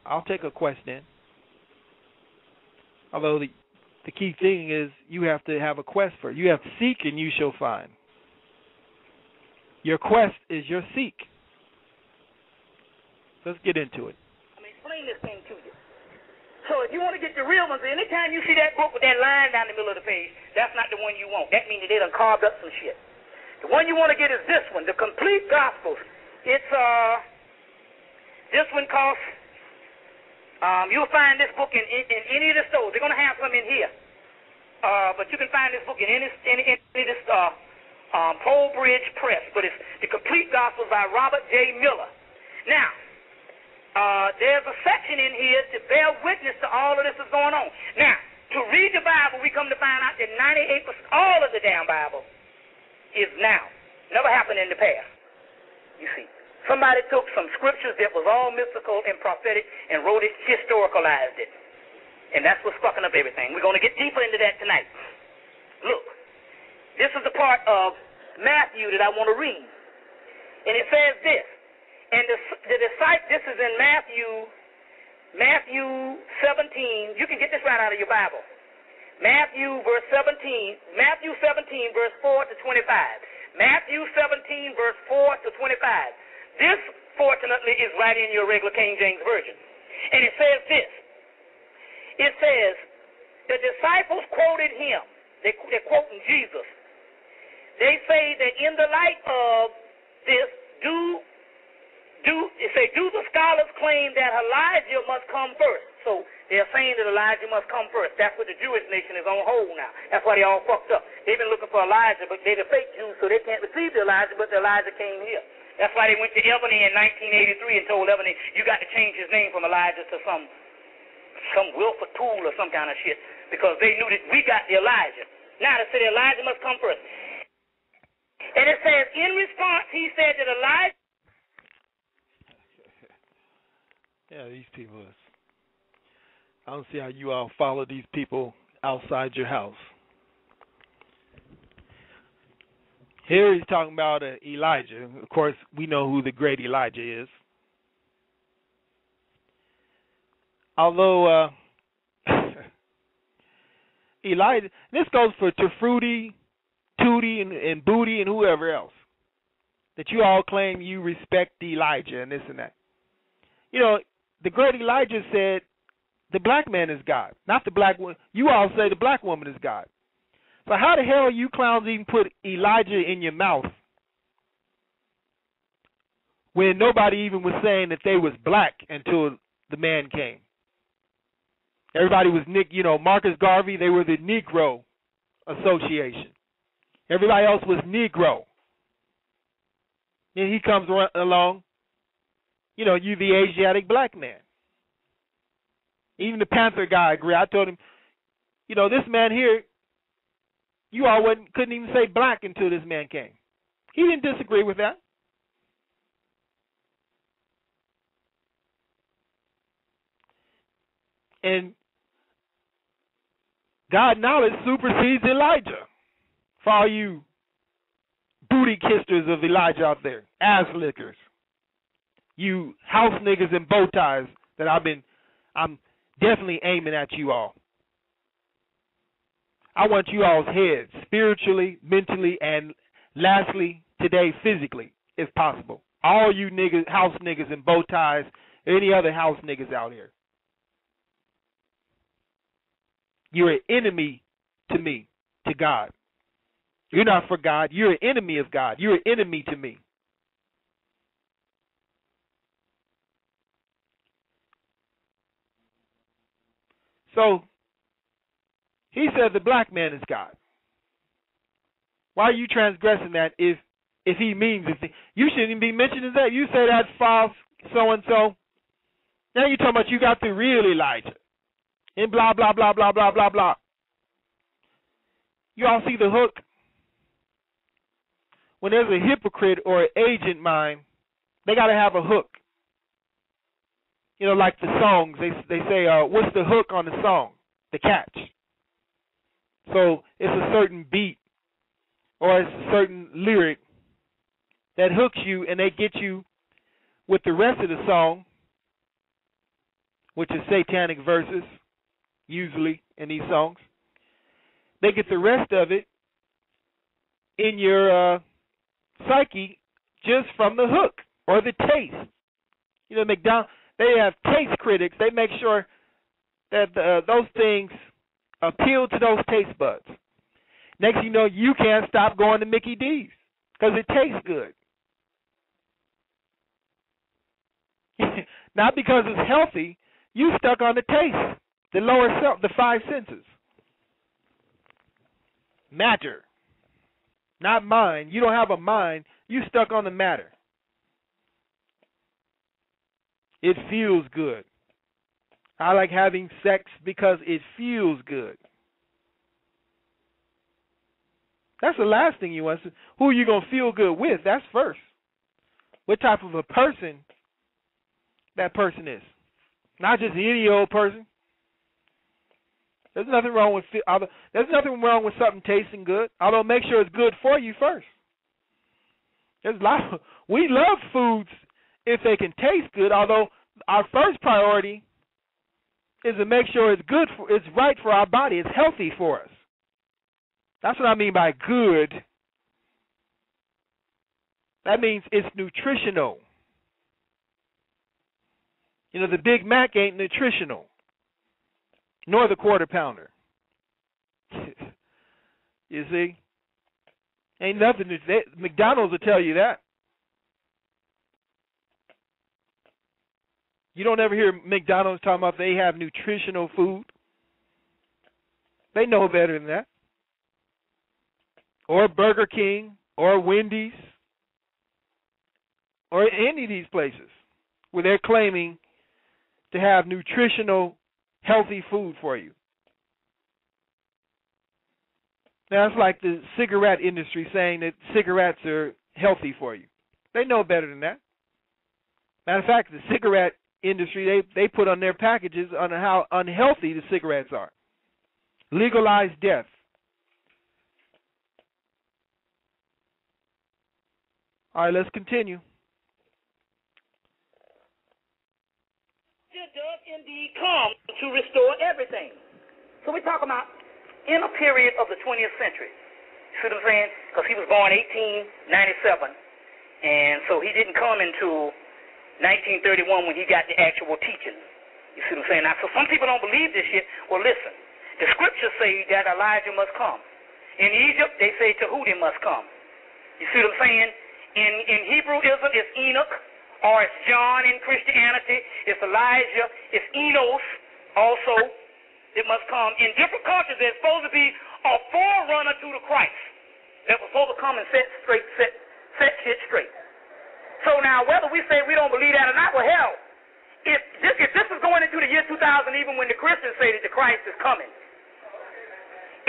I'll take a question. Although the key thing is you have to have a quest for it. You have to seek and you shall find. Your quest is your seek. Let's get into it. I'm going to explain this thing to you. So if you want to get the real ones, anytime you see that book with that line down the middle of the page, that's not the one you want. That means that they done carved up some shit. The one you want to get is this one, the Complete Gospels. It's, this one costs, you'll find this book in any of the stores. They're going to have some in here. But you can find this book in any this Pole Bridge Press. But it's the Complete Gospels by Robert J. Miller. Now, there's a section in here to bear witness to all of this that's going on. Now, to read the Bible, we come to find out that 98%, all of the damn Bible, is now. Never happened in the past. You see. Somebody took some scriptures that was all mystical and prophetic and wrote it, historicalized it. And that's what's fucking up everything. We're going to get deeper into that tonight. Look, this is the part of Matthew that I want to read. And it says this. And the disciple, this is in Matthew 17. You can get this right out of your Bible. Matthew 17, verse 4 to 25. Matthew 17, verse 4 to 25. This, fortunately, is right in your regular King James Version. And it says this. It says, the disciples quoted him. They're quoting Jesus. They say that in the light of this, do the scholars claim that Elijah must come first? So they're saying that Elijah must come first. That's what the Jewish nation is on hold now. That's why they all fucked up. They've been looking for Elijah, but they're the fake Jews, so they can't receive the Elijah, but the Elijah came here. That's why they went to Ebony in 1983 and told Ebony, you got to change his name from Elijah to some Wilford Tool or some kind of shit, because they knew that we got the Elijah. Now they say Elijah must come first. And it says, in response, he said that Elijah... Yeah, these people... I don't see how you all follow these people outside your house. Here he's talking about Elijah. Of course, we know who the great Elijah is. Although Elijah, this goes for Tafruti, Tootie, and Booty, and whoever else, that you all claim you respect Elijah and this and that. The great Elijah said, the black man is God, not the black woman. You all say the black woman is God. So how the hell you clowns even put Elijah in your mouth when nobody even was saying that they was black until the man came? Everybody was Marcus Garvey, they were the Negro Association. Everybody else was Negro. Then he comes along, you the Asiatic black man. Even the Panther guy agreed. I told him, this man here, you all couldn't even say black until this man came. He didn't disagree with that. And God knowledge supersedes Elijah. For all you booty kissers of Elijah out there, ass lickers, you house niggas in bow ties that I'm definitely aiming at you all. I want you all's heads, spiritually, mentally, and lastly, today, physically, if possible. All you niggas, house niggas in bow ties, any other house niggas out here. You're an enemy to me, to God. You're not for God. You're an enemy of God. You're an enemy to me. So, he said the black man is God. Why are you transgressing that if he means it? You shouldn't even be mentioning that. You say that's false, so-and-so. Now you're talking about you got the real Elijah. And blah, blah, blah, blah, blah, blah, blah. You all see the hook? When there's a hypocrite or an agent mind, they got to have a hook. Like the songs, they say, what's the hook on the song? The catch. So it's a certain beat or it's a certain lyric that hooks you, and they get you with the rest of the song, which is satanic verses, usually in these songs. They get the rest of it in your psyche just from the hook or the taste. McDonald's, they have taste critics. They make sure that those things appeal to those taste buds. Next thing you know, you can't stop going to Mickey D's because it tastes good. Not because it's healthy. You stuck on the taste, the lower self, the five senses. Matter, not mind. You don't have a mind. You stuck on the matter. It feels good. I like having sex because it feels good. That's the last thing you want. Who are you going to feel good with? That's first. What type of a person that person is. Not just any old person. There's nothing wrong with something tasting good. Although make sure it's good for you first. We love foods if they can taste good, although our first priority is to make sure it's good it's right for our body, it's healthy for us. That's what I mean by good. That means it's nutritional. The Big Mac ain't nutritional, nor the Quarter Pounder. You see? Ain't nothing. McDonald's will tell you that. You don't ever hear McDonald's talking about they have nutritional food. They know better than that. Or Burger King, or Wendy's, or any of these places where they're claiming to have nutritional, healthy food for you. Now, it's like the cigarette industry saying that cigarettes are healthy for you. They know better than that. Matter of fact, the cigarette industry, they put on their packages on how unhealthy the cigarettes are. Legalize death. All right, let's continue. It does indeed come to restore everything. So we're talking about in a period of the 20th century. See what I'm saying? Because he was born 1897, and so he didn't come until 1931 when he got the actual teaching. You see what I'm saying? Now, so some people don't believe this shit. Well, listen. The scriptures say that Elijah must come. In Egypt, they say Tahuti must come. You see what I'm saying? In Hebrewism, it's Enoch, or it's John in Christianity. It's Elijah. It's Enos also. It must come. In different cultures, there's supposed to be a forerunner to the Christ that was supposed to come and set shit straight. So now, whether we say we don't believe that or not, well, hell, if this is going into the year 2000, even when the Christians say that the Christ is coming,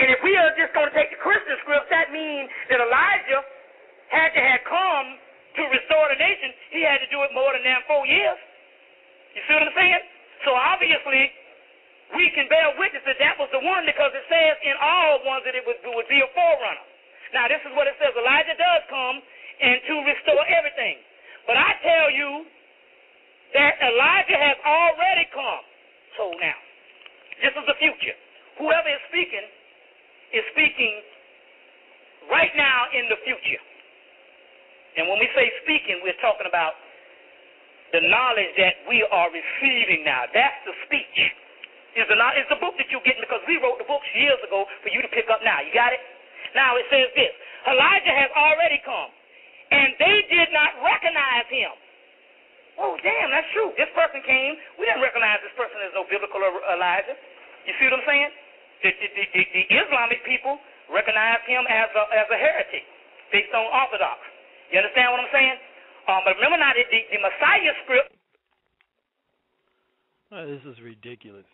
and if we are just going to take the Christian scripts, that means that Elijah had come to restore the nation. He had to do it more than 4 years. You see what I'm saying? So obviously, we can bear witness that that was the one, because it says in all ones that it would be a forerunner. Now, this is what it says. Elijah does come and to restore everything. But I tell you that Elijah has already come. So now, this is the future. Whoever is speaking right now in the future. And when we say speaking, we're talking about the knowledge that we are receiving now. That's the speech. It's the book that you're getting, because we wrote the books years ago for you to pick up now. You got it? Now it says this. Elijah has already come, and they did not recognize him. Oh, damn, that's true. This person came. We didn't recognize this person as no biblical Elijah. You see what I'm saying? The Islamic people recognize him as a heretic based on Orthodox. You understand what I'm saying? But remember now, the Messiah script. Oh, this is ridiculous.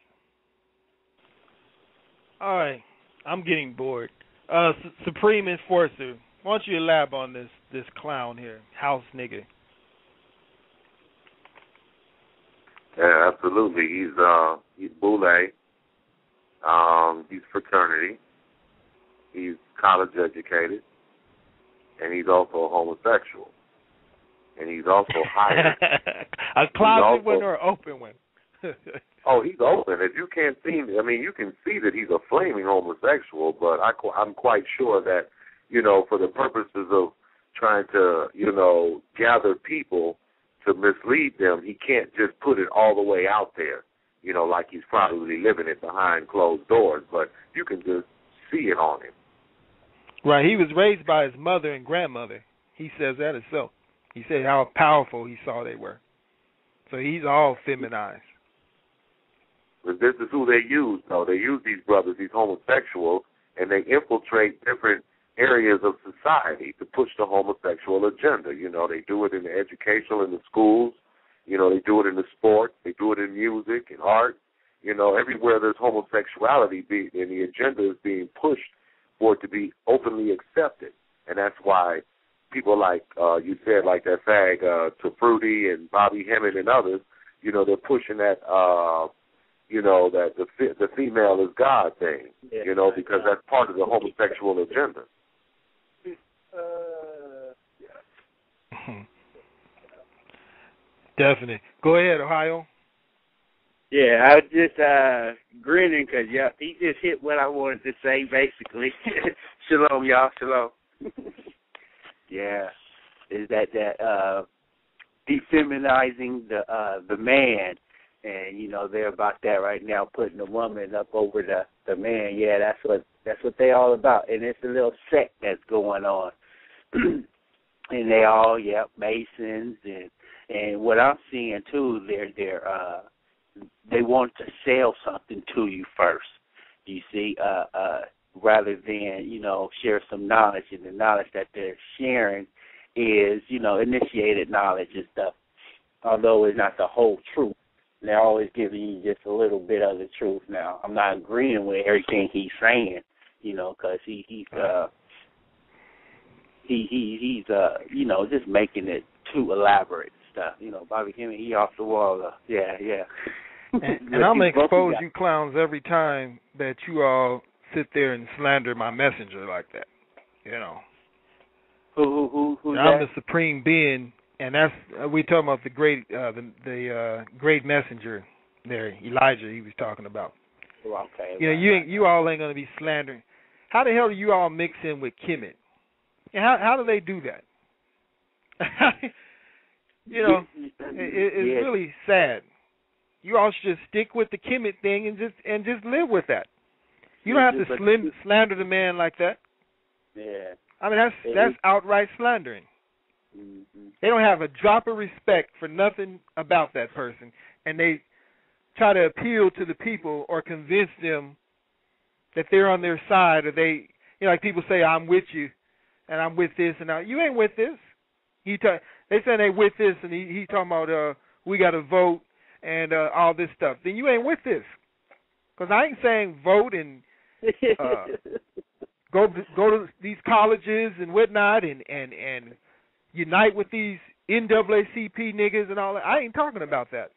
All right, I'm getting bored. Supreme Enforcer, why don't you elaborate on this clown here, house nigga? Yeah, absolutely. He's Boule. He's fraternity. He's college educated, and he's also a homosexual. And he's also hired. A closet one or an open one? Oh, he's open. If you can't see, you can see that he's a flaming homosexual, but I'm quite sure that, for the purposes of trying to, gather people to mislead them, he can't just put it all the way out there, like he's probably living it behind closed doors, but you can just see it on him. Right. He was raised by his mother and grandmother. He says that himself. He said how powerful he saw they were. So he's all feminized. But this is who they use, though. They use these brothers, these homosexuals, and they infiltrate different areas of society to push the homosexual agenda. They do it in the educational, in the schools. They do it in the sports. They do it in music and art. Everywhere there's homosexuality, and the agenda is being pushed for it to be openly accepted. And that's why people like, you said, like that fag Tafruti and Bobby Hemmitt and others, they're pushing that, that the female is God thing, because that's part of the homosexual agenda. Definitely. Go ahead, Ohio. Yeah, I was just grinning because he just hit what I wanted to say, basically. Shalom, y'all. Shalom. Yeah, is that defeminizing the man, and they're about that right now, putting the woman up over the man. Yeah, that's what they all about, and it's a little sect that's going on, and they all Masons and what I'm seeing too, they want to sell something to you first. You see, rather than, share some knowledge, and the knowledge that they're sharing is, initiated knowledge and stuff, although it's not the whole truth. They're always giving you just a little bit of the truth. Now, I'm not agreeing with everything he's saying, because he's just making it too elaborate stuff. Bobby Hemmitt, he off the wall. Yeah. And I'm going to expose you clowns every time that you all sit there and slander my messenger like that. Who's I'm that? the supreme being, and that's we talking about the great messenger there, Elijah. He was talking about. Okay. You all ain't going to be slandering. How the hell do you all mix in with Hemmitt? And how do they do that? It's really sad. you all should just stick with the Hemmitt thing and just live with that. You don't have to slander the man like that. Yeah. I mean, that's outright slandering. Mm-hmm. They don't have a drop of respect for nothing about that person, and they try to appeal to the people or convince them that they're on their side, or they, like people say, I'm with you, and I'm with this, and you ain't with this. They say they with this, and he talking about we got to vote and all this stuff. Then you ain't with this, because I ain't saying vote and go to these colleges and whatnot and unite with these NAACP niggas and all that. I ain't talking about that.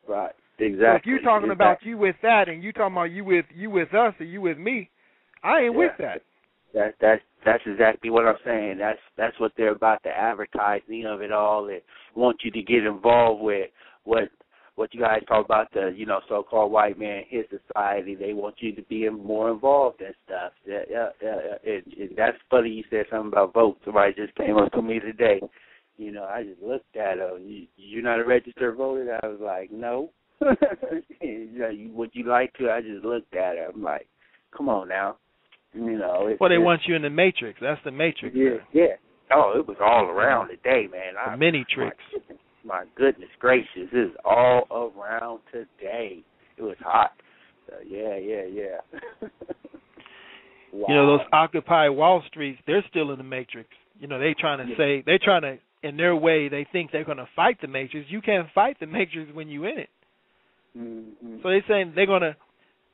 Right. Exactly. So if you're talking about you with that, and you talking about you with us or you with me, I ain't with that. That's exactly what I'm saying. That's what they're about, the advertising of it all, and want you to get involved with what you guys talk about, the so-called white man, his society. They want you to be more involved and stuff. And that's funny you said something about votes. Somebody just came up to me today. I just looked at him. You're not a registered voter? I was like, no. Would you like to? I just looked at him. I'm like, come on now. Well, they want you in the matrix. That's the matrix. Yeah. Oh, it was all around today, man. The mini tricks. My goodness gracious, it is all around today. It was hot. So, yeah. Those Wow. Occupy Wall Streets, they're still in the matrix. They're trying to, in their way, they think they're going to fight the matrix. You can't fight the matrix when you're in it. Mm-hmm. So they're saying they're going to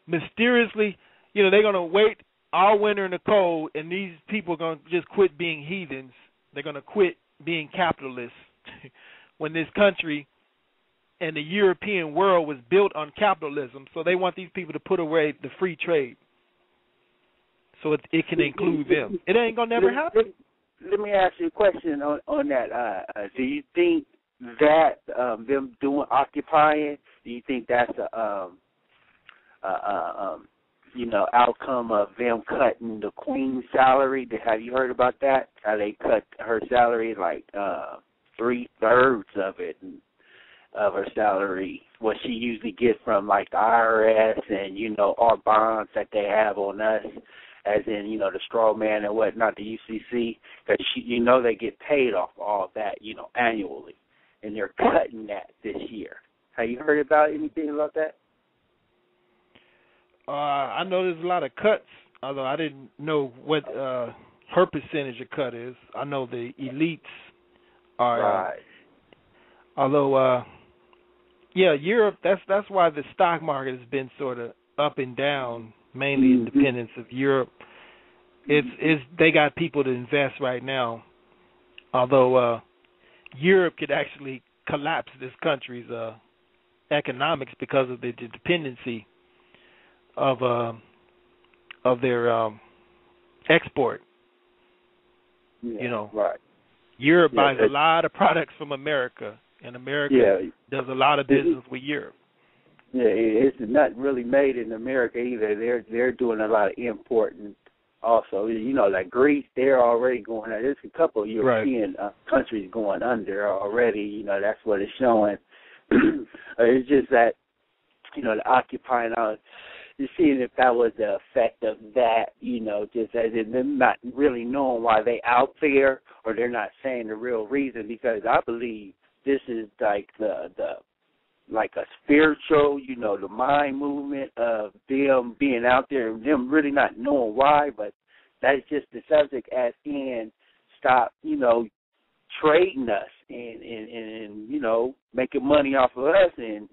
mysteriously, they're going to wait all winter in the cold, and these people are going to just quit being heathens. They're going to quit being capitalists. When this country and the European world was built on capitalism, so they want these people to put away the free trade so it can include them. It ain't going to never happen. Let me ask you a question on that. Do you think that them occupying, do you think that's outcome of them cutting the Queen's salary? Have you heard about that? How they cut her salary like 3/3 of it, of her salary, what she usually gets from like the IRS and our bonds that they have on us, as in the straw man and whatnot, the UCC, because they get paid off all that annually, and they're cutting that this year. Have you heard about anything about that? I know there's a lot of cuts, although I didn't know what her percentage of cut is. I know the elites are, right. Although, Europe. That's why the stock market has been sort of up and down, mainly independence of Europe. They got people to invest right now. Although Europe could actually collapse this country's economics because of the dependency of their export. Right. Europe buys a lot of products from America, and America does a lot of business with Europe. Yeah, it's not really made in America either. They're doing a lot of importing also. Like Greece, they're already going. There's a couple of European countries going under already. That's what it's showing. It's just that, the occupying out. You're seeing if that was the effect of that, just as in them not really knowing why they out there, or they're not saying the real reason, because I believe this is like the like a spiritual, the mind movement of them being out there and them really not knowing why, but that's just the subject as in stop, trading us and making money off of us and,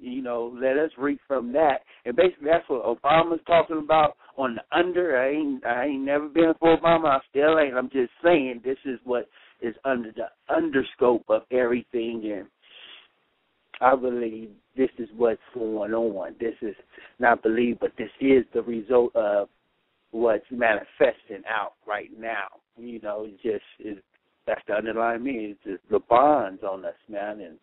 let us reap from that. And basically that's what Obama's talking about on the under. I ain't never been for Obama. I still ain't. I'm just saying this is what is under the underscope of everything, and I believe this is what's going on. This is not believe, but this is the result of what's manifesting out right now. It's just that's the underlying meaning. It's just the bonds on us, man, and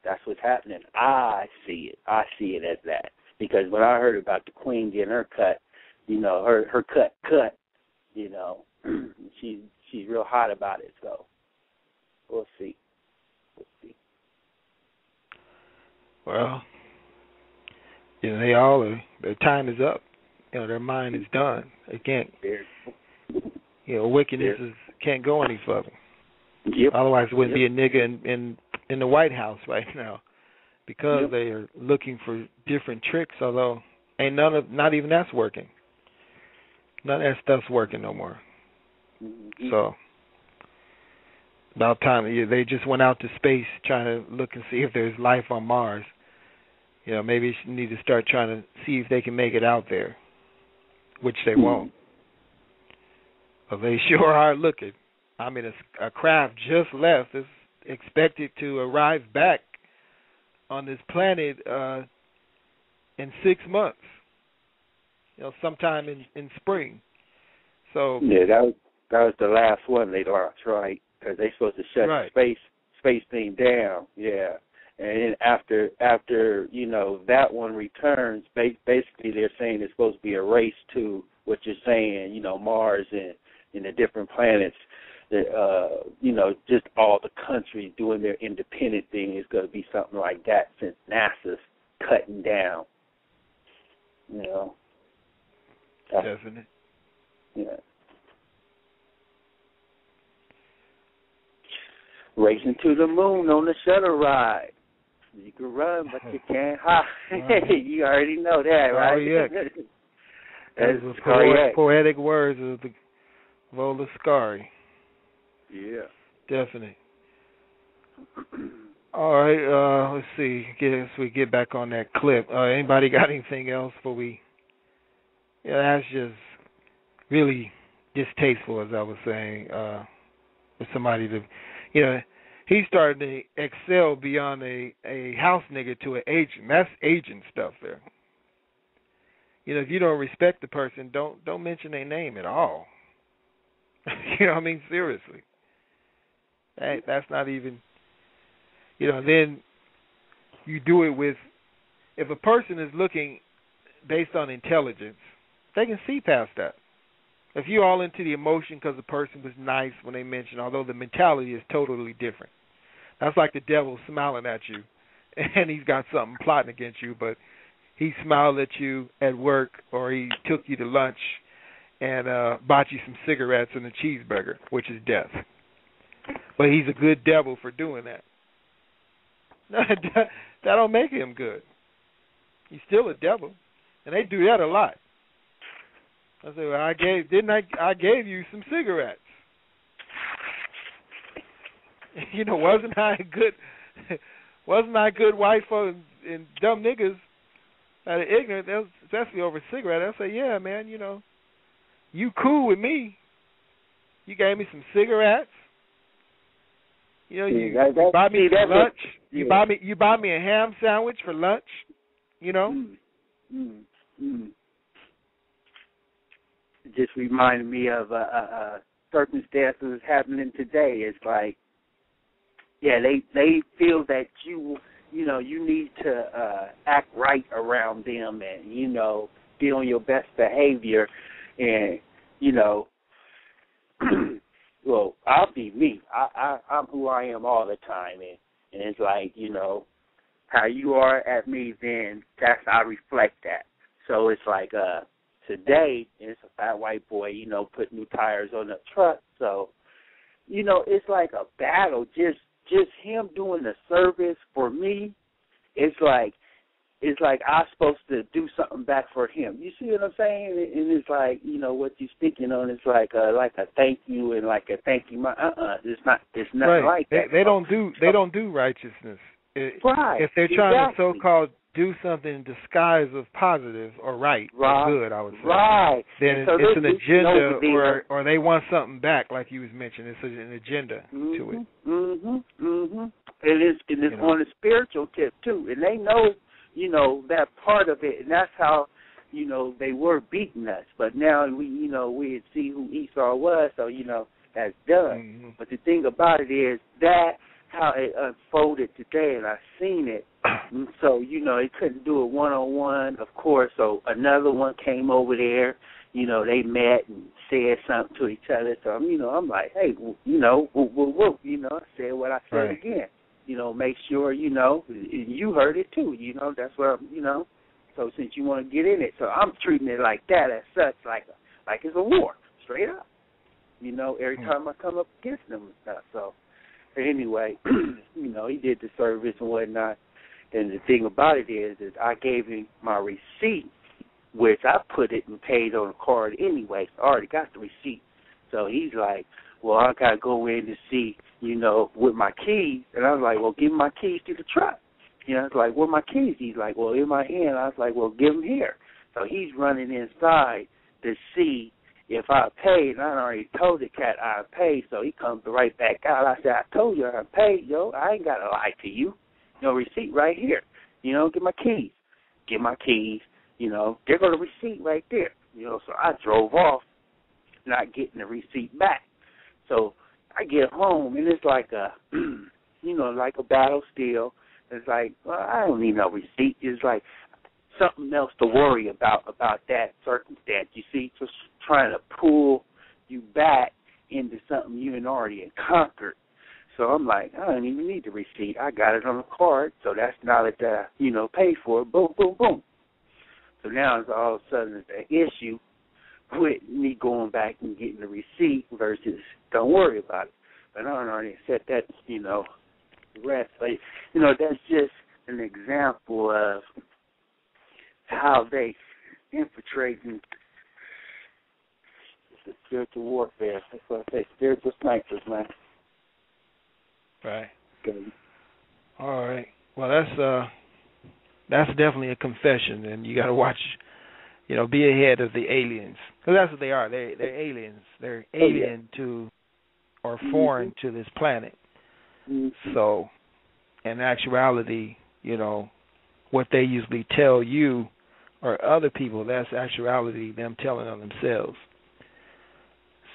that's what's happening. I see it. I see it as that. Because when I heard about the Queen getting her cut, her cut, she's real hot about it. So we'll see. Well, You know, they all are. Their time is up. You know, their mind is done. They can't. You know, wickedness can't go any further. Yep. Otherwise, it wouldn't be a nigga in the White House right now, because they are looking for different tricks. Although not even that's working. None of that stuff's working no more. Mm-hmm. So about time. They just went out to space trying to look and see if there's life on Mars. You know, maybe you need to start trying to see if they can make it out there, which they won't. But they sure are looking. I mean, a craft just left. Is expected to arrive back on this planet in 6 months. You know, sometime in spring. So yeah, that was the last one they launched, right? Because they supposed to shut the space thing down. Yeah. And then after you know, that one returns, basically they're saying it's supposed to be a race to what you're saying, you know, Mars and the different planets. That, you know, just all the countries doing their independent thing is going to be something like that, since NASA's cutting down. You know. Definitely. Yeah. Racing to the moon on the shuttle ride. You can run, but you can't hide. You already know that, right? Oh, yeah. Those are poetic words of the Volascari. Yeah. Definitely. All right, let's see. Guess we get back on that clip. Anybody got anything else before we... Yeah, that's just really distasteful, as I was saying, for somebody to... You know, he's starting to excel beyond a house nigga to an agent. That's agent stuff there. You know, if you don't respect the person, don't mention their name at all. You know what I mean? Seriously. That's not even, you know, then you do it with, if a person is looking based on intelligence, they can see past that. If you're all into the emotion because the person was nice when they mentioned, although the mentality is totally different. That's like the devil smiling at you, and he's got something plotting against you, but he smiled at you at work, or he took you to lunch and bought you some cigarettes and a cheeseburger, which is death. But he's a good devil for doing that. That don't make him good. He's still a devil, and they do that a lot. I said, well, I gave you some cigarettes. You know, wasn't I a good wife for and dumb niggas that are ignorant, especially over cigarettes? I say, yeah, man, you know, you cool with me. You gave me some cigarettes. You know, you buy me some lunch. You buy me a ham sandwich for lunch. You know. It just reminded me of circumstances happening today. It's like, yeah, they feel that you need to act right around them, and you know, be on your best behavior, and you know, well, I'll be me. I'm who I am all the time, and it's like, you know, how you are at me, then I reflect that. So it's like today, it's a fat white boy, you know, put new tires on the truck. So, you know, it's like a battle. Just him doing the service for me. It's like I'm supposed to do something back for him. You see what I'm saying? And it's like, you know, what you're speaking on is like a thank you and like a thank you. It's nothing right. like that. They don't do righteousness. Right. If they're trying to so-called do something in disguise of positive or right or good, I would say. Right. Then so it's an agenda, or they want something back, like you was mentioning. It's an agenda to it. It's on the spiritual tip too, and they know, you know, that part of it, and that's how, you know, they were beating us. But now we see who Esau was, so you know that's done. But the thing about it is that how it unfolded today, and I seen it. So, you know, they couldn't do it one-on-one, of course, so another one came over there. You know, they met and said something to each other. So, you know, I'm like, hey, you know, whoop, you know, I said what I said again. You know, make sure, you know, you heard it too. You know, that's what, you know, So since you want to get in it, so I'm treating it like that as such, like it's a war, straight up. You know, every time I come up against them and stuff. So anyway, you know, he did the service and whatnot. And the thing about it is I gave him my receipt, which I put it and paid on the card anyway. So I already got the receipt. So he's like, well, I got to go in to see, you know, with my keys. And I was like, well, give me my keys to the truck. You know, it's like, where my keys? He's like, well, in my hand. I was like, well, give them here. So he's running inside to see if I paid. And I already told the cat I paid, so he comes right back out. I said, I told you I paid, yo. I ain't got to lie to you. No receipt right here. You know, get my keys. Get my keys. You know, there go the receipt right there. You know, so I drove off, not getting the receipt back. So I get home, and it's like a, you know, like a battle still. It's like, well, I don't need no receipt. It's like something else to worry about that circumstance. You see, just trying to pull you back into something you had already conquered. So I'm like, I don't even need the receipt. I got it on the card, so that's now that I, you know, paid for it. Boom, boom, boom. So now it's all of a sudden it's an issue with me going back and getting the receipt versus don't worry about it. But I already said that, you know, the rest. But, you know, that's just an example of how they infiltrating the spiritual warfare. That's what I say, spiritual snipers, man. Right. Good. All right. Well, that's definitely a confession, and you got to watch. You know, be ahead of the aliens, because that's what they are. They're aliens. They're alien to or foreign to this planet. Mm-hmm. So, in actuality, you know, what they usually tell you or other people, that's actuality them telling on themselves.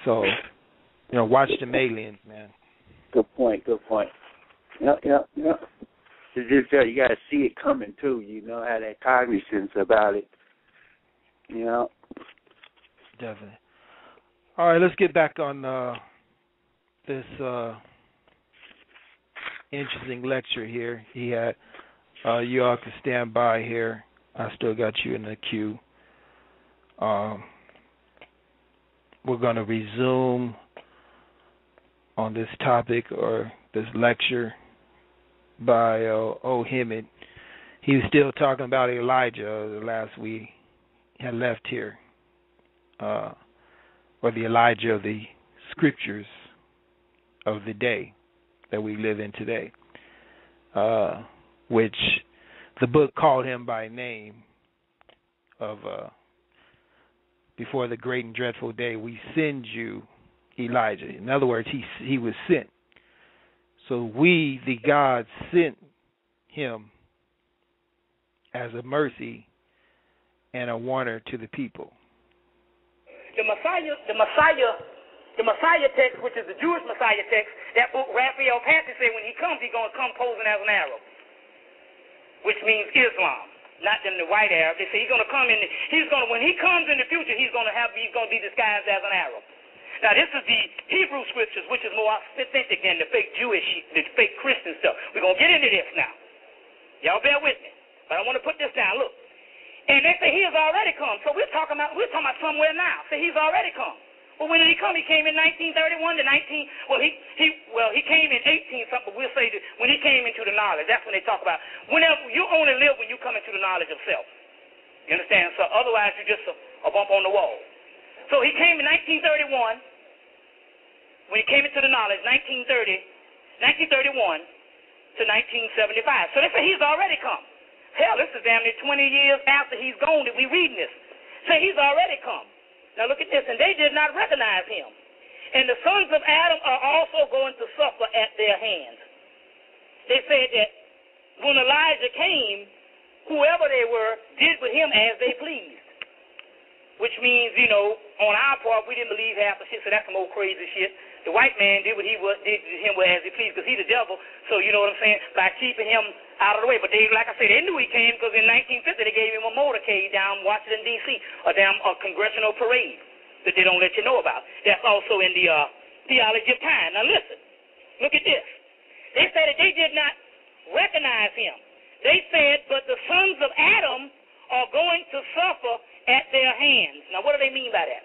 So, you know, watch them aliens, man. Good point. Yep. It's just that you got to see it coming, too. You know, have that cognizance about it. You know? Definitely. All right, let's get back on this interesting lecture here. He had, you all can stand by here. I still got you in the queue. We're going to resume on this topic or this lecture by Hemmitt. He was still talking about Elijah the last we had left here, or the Elijah of the scriptures of the day that we live in today, which the book called him by name of before the great and dreadful day we send you Elijah. In other words, he was sent. So we, the God, sent him as a mercy and a warner to the people. The Messiah text, which is the Jewish Messiah text, that book Raphael Patsy said when he comes, he's going to come posing as an Arab, which means Islam, not them the white Arab. They say he's going to come in. When he comes in the future, he's going to be disguised as an Arab. Now, this is the Hebrew scriptures, which is more authentic than the fake Jewish, the fake Christian stuff. We're going to get into this now. Y'all bear with me. But I want to put this down. Look. And they say he has already come. So we're talking about somewhere now. So he's already come. Well, when did he come? He came in 1931 to 19. Well, he came in 18 something. But we'll say that when he came into the knowledge. That's when they talk about. Whenever you only live when you come into the knowledge of self. You understand? So otherwise you're just a bump on the wall. So he came in 1931. When he came into the knowledge, 1931 to 1975. So they say he's already come. Hell, this is damn near 20 years after he's gone that we reading this. Say he's already come. Now look at this. And they did not recognize him. And the sons of Adam are also going to suffer at their hands. They said that when Elijah came, whoever they were did with him as they pleased. Which means, you know, on our part, we didn't believe half the shit, so that's some old crazy shit. The white man did what he did to him as he pleased, because he's the devil, so you know what I'm saying, by keeping him out of the way. But they, like I said, they knew he came, because in 1950 they gave him a motorcade down Washington, D.C., a congressional parade that they don't let you know about. That's also in the theology of time. Now listen, look at this. They said that they did not recognize him. They said, but the sons of Adam are going to suffer at their hands. Now, what do they mean by that?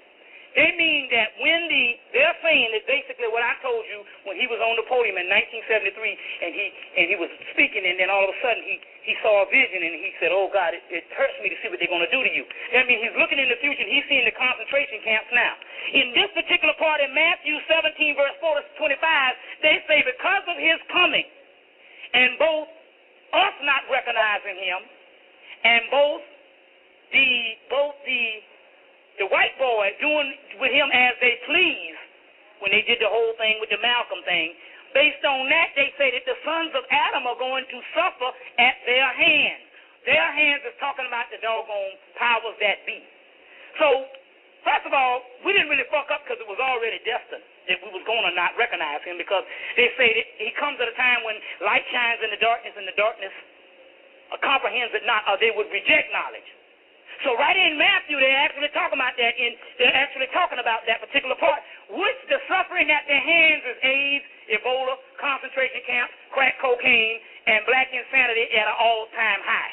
They mean that when they're saying that basically what I told you when he was on the podium in 1973 and he was speaking, and then all of a sudden he saw a vision and he said, oh God, it hurts me to see what they're going to do to you. That means he's looking in the future and he's seeing the concentration camps now. In this particular part in Matthew 17 verse 4 to 25, they say because of his coming and both us not recognizing him and both the white boy doing with him as they please when they did the whole thing with the Malcolm thing. Based on that, they say that the sons of Adam are going to suffer at their hands. Their hands is talking about the doggone powers that be. So, first of all, we didn't really fuck up because it was already destined that we was going to not recognize him, because they say that he comes at a time when light shines in the darkness and the darkness comprehends it not, or they would reject knowledge. So right in Matthew, they're actually talking about that. They're actually talking about that particular part, which the suffering at their hands is AIDS, Ebola, concentration camps, crack cocaine, and black insanity at an all-time high,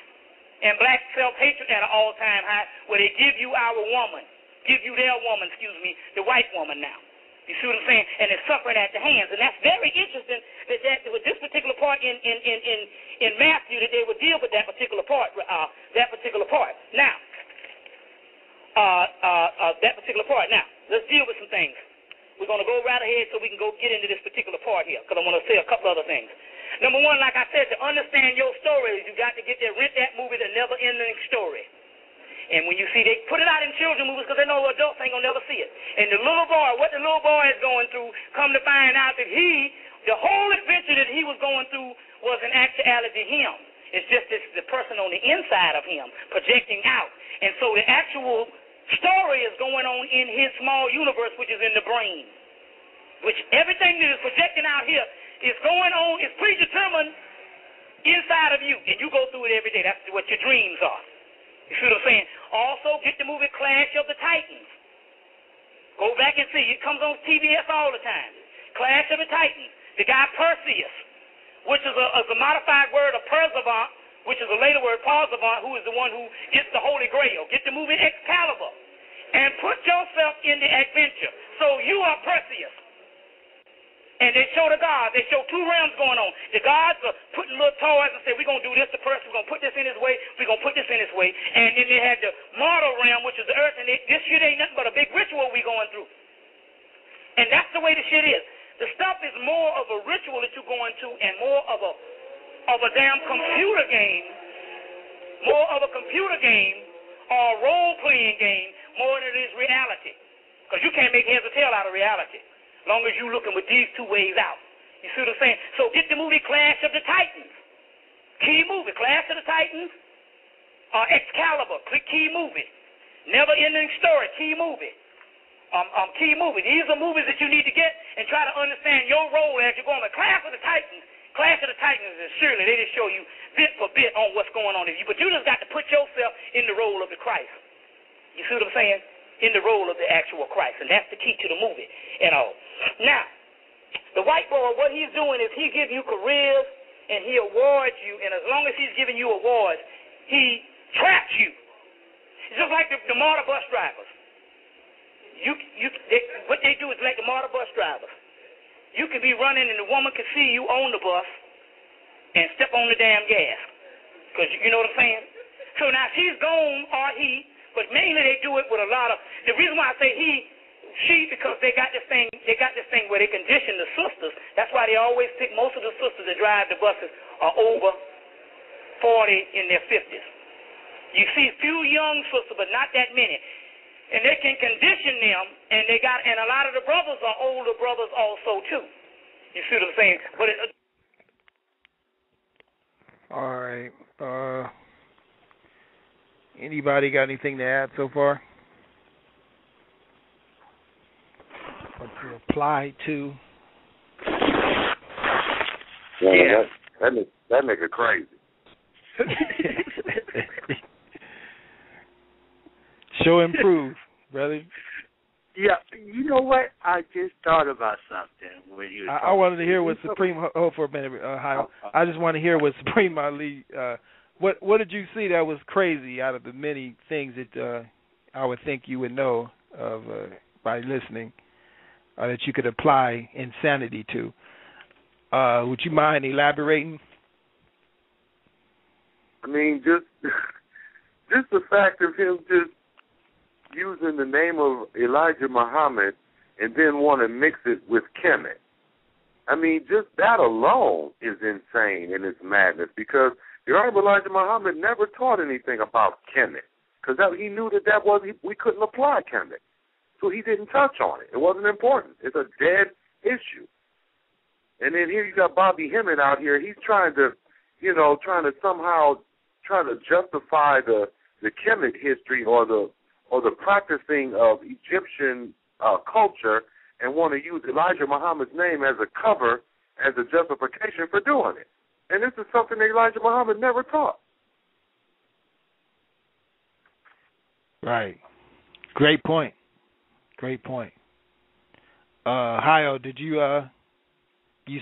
and black self-hatred at an all-time high, where they give you their woman, the white woman now. You see what I'm saying? And it's suffering at the hands, and that's very interesting that with this particular part in Matthew, that they would deal with that particular part. Now. Now, let's deal with some things. We're going to go right ahead so we can go get into this particular part here, because I want to say a couple other things. Number one, like I said, to understand your story, you got to get there, rent that movie, The Never-Ending Story. And when you see, they put it out in children's movies because they know adults ain't going to never see it. And the little boy, what the little boy is going through, come to find out that the whole adventure that he was going through was in actuality him. It's just the person on the inside of him projecting out. And so the actual story is going on in his small universe, which is in the brain, which everything that is projecting out here is going on, is predetermined inside of you, and you go through it every day. That's what your dreams are. You see what I'm saying? Also, get the movie Clash of the Titans. Go back and see. It comes on TBS all the time. Clash of the Titans. The guy Perseus, which is a modified word of Perseverance, which is a later word, Parsavant, who is the one who gets the Holy Grail. Get the movie Excalibur and put yourself in the adventure. So you are Perseus. And they show the gods. They show two realms going on. The gods are putting little toys and say, we're going to do this to Perseus. We're going to put this in his way. We're going to put this in his way. And then they had the mortal realm, which is the earth. And this shit ain't nothing but a big ritual we going through. And that's the way the shit is. The stuff is more of a ritual that you're going to, and more of a damn computer game, more of a computer game or a role-playing game more than it is reality. Because you can't make heads or tail out of reality as long as you're looking with these two ways out. You see what I'm saying? So get the movie Clash of the Titans. Key movie. Clash of the Titans or Excalibur. Key movie. Never-Ending Story. Key movie. Key movie. These are movies that you need to get and try to understand your role as you're going. But Clash of the Titans is surely they just show you bit for bit on what's going on in you. But you just got to put yourself in the role of the Christ. You see what I'm saying? In the role of the actual Christ. And that's the key to the movie and all. Now, the white boy, what he's doing is he gives you careers and he awards you. And as long as he's giving you awards, he traps you. It's just like the MARTA bus drivers. What they do is like the MARTA bus drivers. You can be running and the woman can see you on the bus and step on the damn gas. Because you know what I'm saying? So now she's gone or he, but mainly they do it with a lot of, the reason why I say she, because they got this thing where they condition the sisters. That's why they always pick most of the sisters that drive the buses are over 40 in their 50s. You see a few young sisters, but not that many. And they can condition them, and a lot of the brothers are older brothers also too. You see what I'm saying? But all right. Anybody got anything to add so far? Or to apply to? Yeah. That nigga crazy. Show and prove, brother. Yeah, you know what? I just thought about something when you. I wanted to hear what Supreme. Hold for a minute, Hayo. I just want to hear what Supreme Ali What did you see that was crazy out of the many things that I would think you would know of by listening that you could apply insanity to? Would you mind elaborating? I mean, just the fact of him just using the name of Elijah Muhammad and then want to mix it with Kemet. I mean, just that alone is insane in its madness, because the Honorable Elijah Muhammad never taught anything about Kemet, because he knew that we couldn't apply Kemet. So he didn't touch on it. It wasn't important. It's a dead issue. And then here you got Bobby Hemmitt out here. He's trying to somehow justify the Kemet history or the practicing of Egyptian culture, and want to use Elijah Muhammad's name as a cover, as a justification for doing it. And this is something that Elijah Muhammad never taught. Right. Great point. Great point. Hayo, did you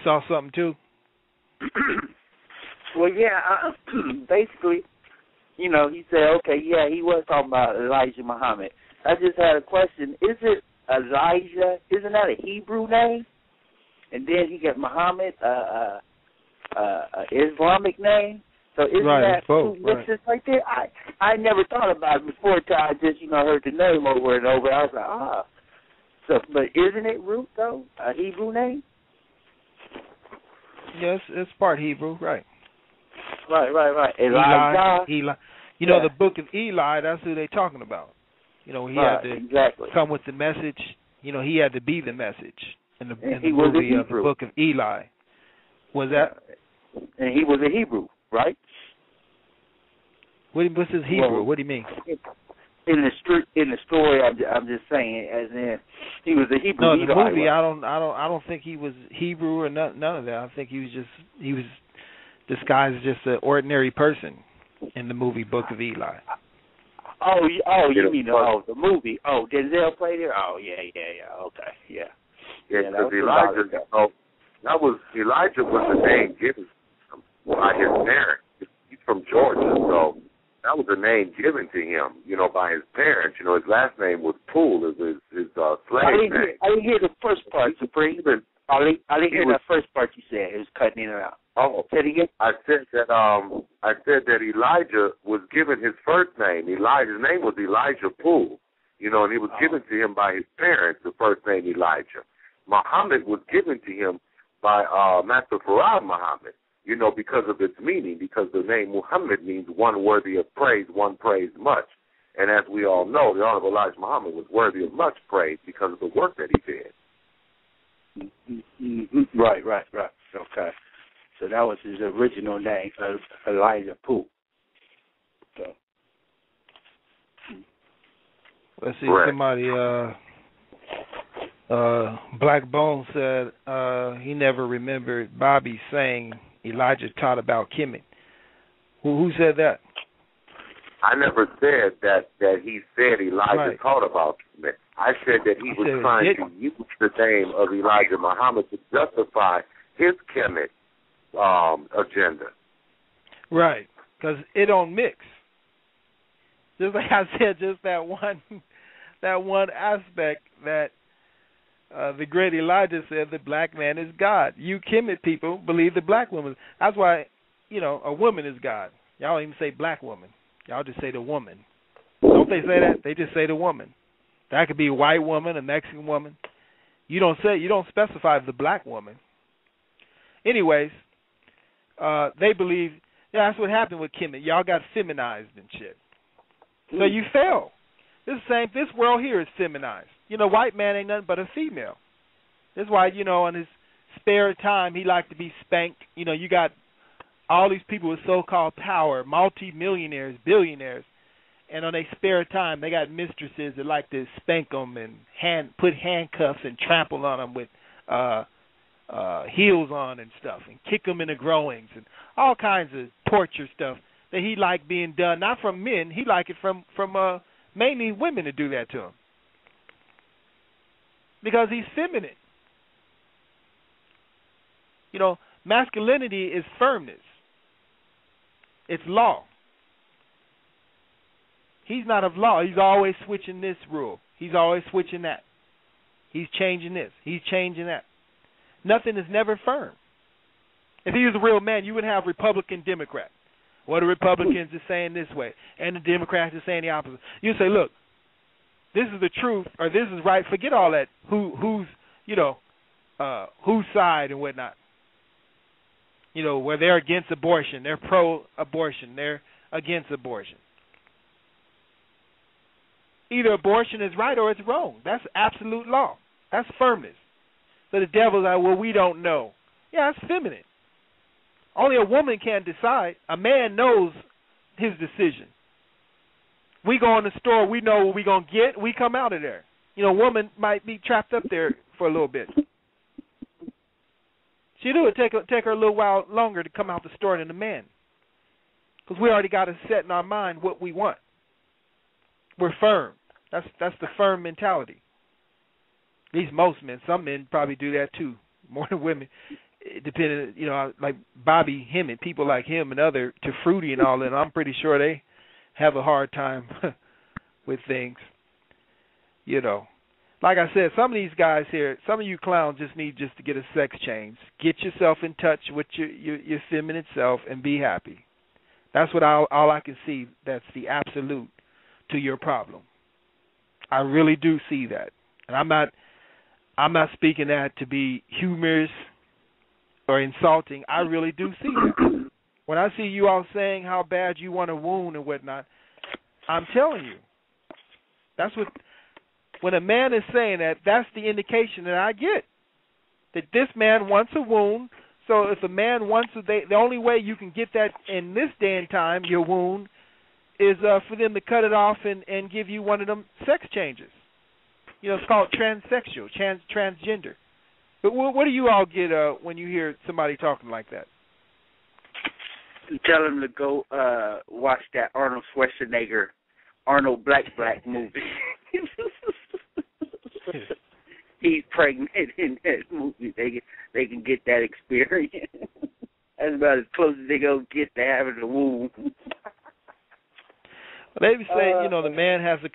saw something too? Well, yeah, basically, he said, okay, yeah, he was talking about Elijah Muhammad. I just had a question. Is it Elijah? Isn't that a Hebrew name? And then he got Muhammad, Islamic name. So isn't that two mixes right there? I never thought about it before until I just, heard the name over and over. I was like, So, but isn't it root, though, a Hebrew name? Yes, it's part Hebrew, right. Right. Eli. The book of Eli, that's who they're talking about. He had to come with the message. He had to be the message in the movie of the book of Eli. Was that? And he was a Hebrew, right? What's his Hebrew? Well, what do you mean? In the story, I'm just saying, as in he was a Hebrew. No, in the movie, I don't think he was Hebrew or none of that. I think he was disguised as just an ordinary person in the movie Book of Eli. You mean the movie? Oh, Denzel played there. Oh, yeah. Okay, yeah. Yeah, because Elijah was the name given by his parents. He's from Georgia, so that was the name given to him, by his parents. His last name was Poole, his slave name. I didn't hear the first part, Supreme. I didn't hear that first part you said. It was cutting in and out. Oh, say it again. I said that Elijah was given his first name. Elijah's name was Elijah Poole, and he was given to him by his parents, the first name Elijah. Muhammad was given to him by Master Farad Muhammad, because of its meaning, because the name Muhammad means one worthy of praise, one praised much. And as we all know, the Honorable Elijah Muhammad was worthy of much praise because of the work that he did. Mm-hmm. Right. Okay. So that was his original name, Elijah Poole. So. Let's see, somebody, Black Bone said he never remembered Bobby saying Elijah taught about Kemet. Who said that? I never said that he said Elijah taught about Kemet. I said that he was trying to use the name of Elijah Muhammad to justify his Kemet agenda. Right, because it don't mix. Just like I said, just that one aspect that the great Elijah said, the black man is God. You Kemet people believe the black woman. That's why, a woman is God. Y'all don't even say black woman. Y'all just say the woman. Don't they say that? They just say the woman. That could be a white woman, a Mexican woman. You don't specify the black woman. Anyways, they believe that's what happened with Kemet. Y'all got feminized and shit. So you fail. This world here is feminized. White man ain't nothing but a female. That's why, in his spare time, he liked to be spanked. You got all these people with so-called power, multi-millionaires, billionaires, and on their spare time, they got mistresses that like to spank them and put handcuffs and trample on them with heels on and stuff, and kick them in the groins and all kinds of torture stuff that he liked being done, not from men. He liked it from mainly women to do that to him because he's feminine. Masculinity is firmness. It's law. He's not of law. He's always switching this rule. He's always switching that. He's changing this. He's changing that. Nothing is never firm. If he was a real man, you would have Republican, Democrat. What the Republicans are saying this way, and the Democrats are saying the opposite. You say, look, this is the truth, or this is right. Forget all that. Who's side and whatnot. Where they're against abortion, they're pro-abortion, they're against abortion. Either abortion is right or it's wrong. That's absolute law. That's firmness. So the devil's like, well, we don't know. Yeah, that's feminine. Only a woman can decide. A man knows his decision. We go in the store, we know what we're going to get, we come out of there. A woman might be trapped up there for a little bit. She do it take her a little while longer to come out the store than a man. Because we already got it set in our mind what we want. We're firm. That's the firm mentality. At least most men. Some men probably do that too, more than women. Depending, like Bobby Hemmitt, people like him and other to Fruity and all that. I'm pretty sure they have a hard time with things. Like I said, some of these guys here, some of you clowns just need to get a sex change. Get yourself in touch with your feminine self and be happy. That's what all I can see. That's the absolute to your problem. I really do see that, and I'm not speaking that to be humorous or insulting. I really do see that. When I see you all saying how bad you want a wound and whatnot, I'm telling you, that's what. When a man is saying that, that's the indication that I get that this man wants a wound. So if a man wants the only way you can get that in this day and time, your wound, is for them to cut it off and give you one of them sex changes. It's called transsexual, transgender. But what do you all get when you hear somebody talking like that? Tell them to go watch that Arnold Schwarzenegger, Arnold Black movie. He's pregnant in that movie. They can get that experience. That's about as close as they gonna get to having a womb. They be saying, the man has a.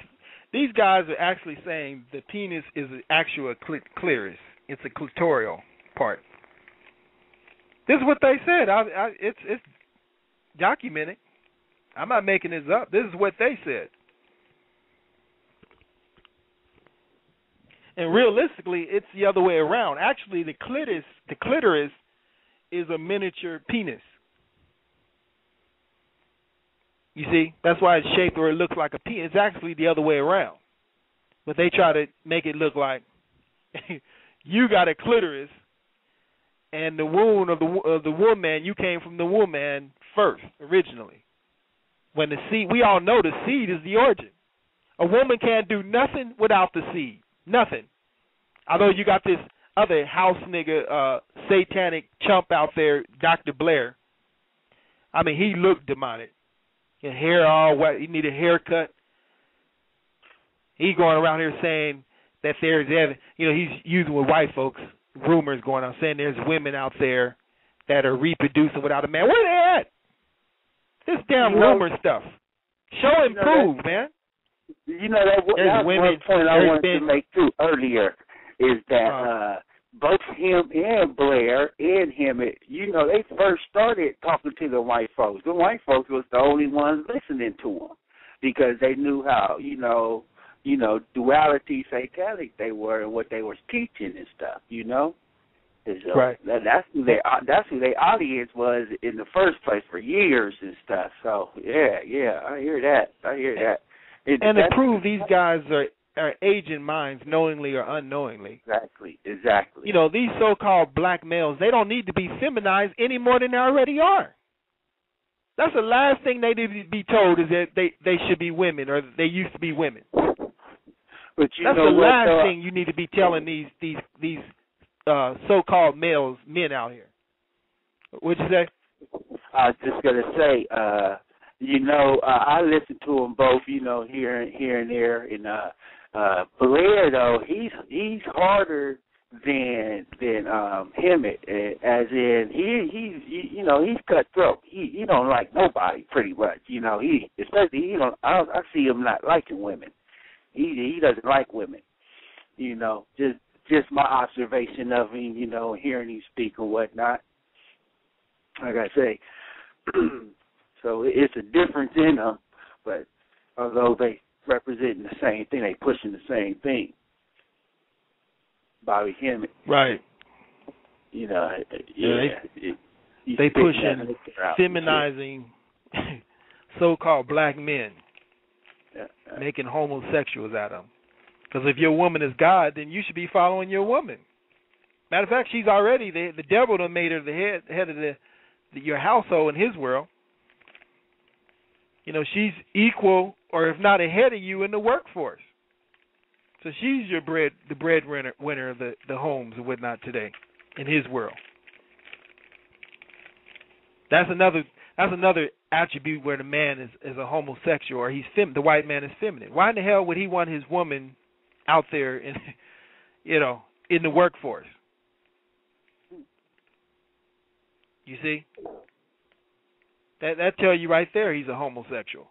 These guys are actually saying the penis is an actual clitoris. It's a clitoral part. This is what they said. It's documented. I'm not making this up. This is what they said. And realistically, it's the other way around. Actually, the clitoris is a miniature penis. You see? That's why it's shaped where it looks like a penis. It's actually the other way around. But they try to make it look like you got a clitoris and the womb of the woman, you came from the woman first, originally. When the seed, we all know the seed is the origin. A woman can't do nothing without the seed. Nothing. Although you got this other house nigga, satanic chump out there, Dr. Blair. I mean, he looked demonic. His hair all wet. He need a haircut. He going around here saying that there's, he's using with white folks, rumors going on, saying there's women out there that are reproducing without a man. Where they at? This damn rumor stuff. Show and prove, man. That's one point I wanted to make too earlier is that both him and Blair and Hemmitt, they first started talking to the white folks. The white folks was the only ones listening to them because they knew how, duality satanic they were and what they was teaching and stuff, So right. That's who their audience was in the first place for years and stuff. So yeah, I hear that. And to prove these guys are aging minds, knowingly or unknowingly. Exactly. These so-called black males, they don't need to be feminized any more than they already are. That's the last thing they need to be told is that they should be women or they used to be women. But that's the last thing you need to be telling these so-called men out here. What'd you say? I was just gonna say, I listen to them both, here and there. And Blair, though, he's harder than Hemmitt, as in he's cutthroat. He don't like nobody pretty much. I see him not liking women. He doesn't like women. Just my observation of him, hearing him speak and whatnot. Like I say, so it's a difference in them, but although they representing the same thing, they pushing the same thing. Bobby Hemmitt, right? They pushing feminizing so-called black men, making homosexuals out of them. Because if your woman is God, then you should be following your woman. Matter of fact, she's already the devil done made her the head of your household in his world. She's equal, or if not ahead of you in the workforce. So she's the breadwinner of the homes and whatnot today in his world. That's another attribute where the man is a homosexual, or the white man is feminine. Why in the hell would he want his woman out there in the workforce? You see? That tell you right there he's a homosexual.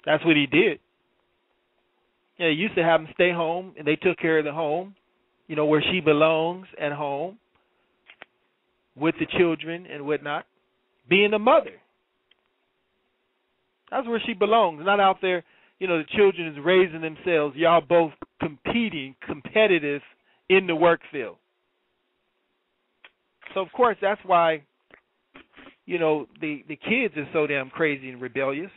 That's what he did. He used to have him stay home, and they took care of the home, where she belongs, at home, with the children and whatnot, being a mother. That's where she belongs, not out there, the children is raising themselves, y'all both competitive in the work field. So, of course, that's why, the kids are so damn crazy and rebellious.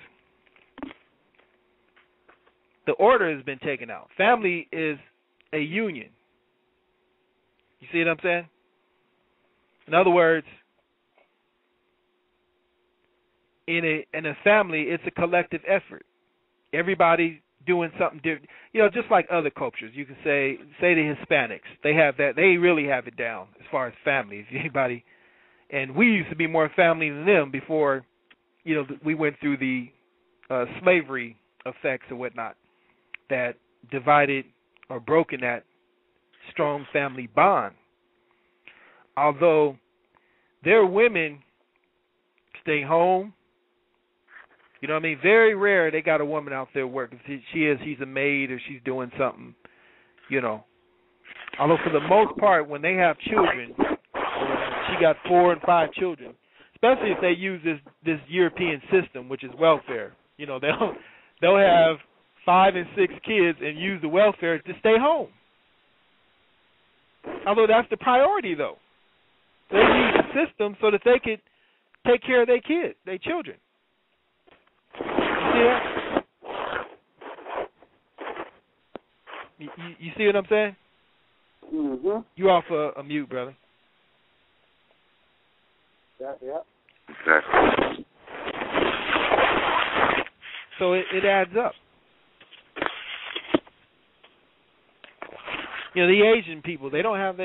The order has been taken out. Family is a union. You see what I'm saying? In other words, in a family, it's a collective effort. Everybody doing something different. Just like other cultures, you can say the Hispanics. They have that. They really have it down as far as family. If anybody, and we used to be more family than them before, we went through the slavery effects and whatnot that divided or broken that strong family bond. Although their women stay home, very rare they got a woman out there working. She's a maid or she's doing something, Although for the most part, when they have children, she got 4 and 5 children, especially if they use this European system, which is welfare. They'll have 5 and 6 kids and use the welfare to stay home. Although that's the priority, though. They use the system so that they could take care of their kids, their children. You see that? You see what I'm saying? Mm-hmm. You off a mute, brother. Yeah. Exactly. So it adds up. The Asian people, they don't have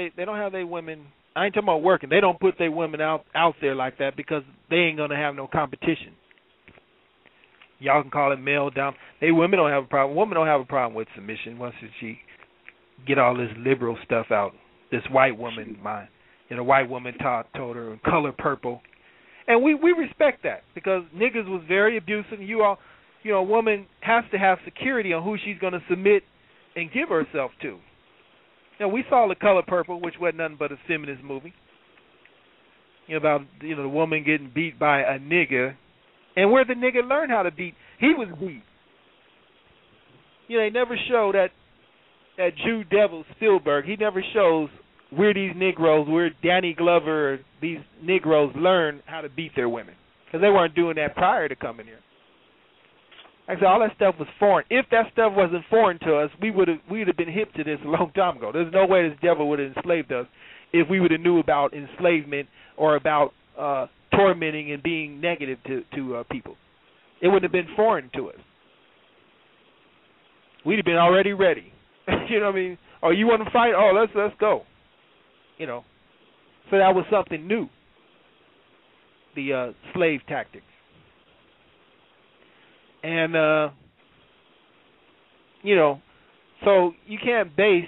their women. I ain't talking about working. They don't put their women out there like that because they ain't gonna have no competition. Y'all can call it male down. Women don't have a problem. Women don't have a problem with submission once she get all this liberal stuff out. This white woman mind. White woman told her color purple. And we respect that because niggas was very abusive. A woman has to have security on who she's going to submit and give herself to. We saw The Color Purple, which wasn't nothing but a feminist movie. About the woman getting beat by a nigga, and where the nigga learned how to beat, he was beat. They never show that Jew devil Spielberg. He never shows where these Negroes, where Danny Glover, or these Negroes learn how to beat their women, because they weren't doing that prior to coming here. Like I said, all that stuff was foreign. If that stuff wasn't foreign to us, we'd have been hip to this a long time ago. There's no way this devil would have enslaved us if we would have knew about enslavement or about tormenting and being negative to people. It wouldn't have been foreign to us. We'd have been already ready. You know what I mean? Oh, you want to fight? Oh, let's go. So that was something new. The slave tactics. And, So you can't base.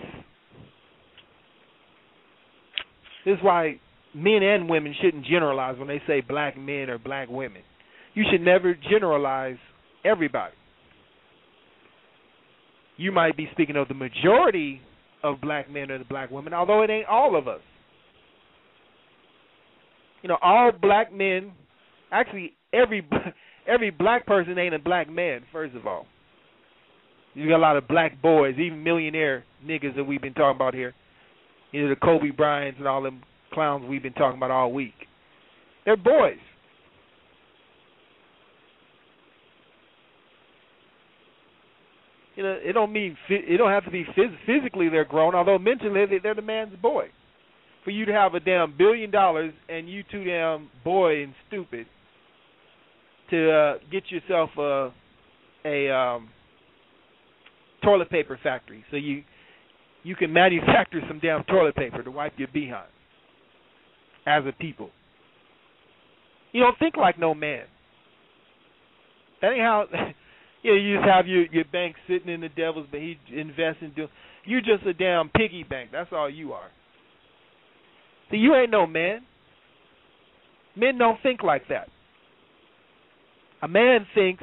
This is why men and women shouldn't generalize when they say black men or black women. You should never generalize everybody. You might be speaking of the majority of black men or the black women, although it ain't all of us. You know, all black men, actually every black person ain't a black man, first of all. You got a lot of black boys, even millionaire niggas that we've been talking about here. You know, the Kobe Bryants and all them clowns we've been talking about all week. They're boys. You know, it don't have to be physically they're grown, although mentally they're the man's boy. For you to have a damn $1 billion and you too damn boy and stupid to get yourself a toilet paper factory, so you can manufacture some damn toilet paper to wipe your behind as a people. You don't think like no man. That ain't how. You know, you just have your bank sitting in the devil's, but he invests in doing. You just a damn piggy bank. That's all you are. See, you ain't no man. Men don't think like that. A man thinks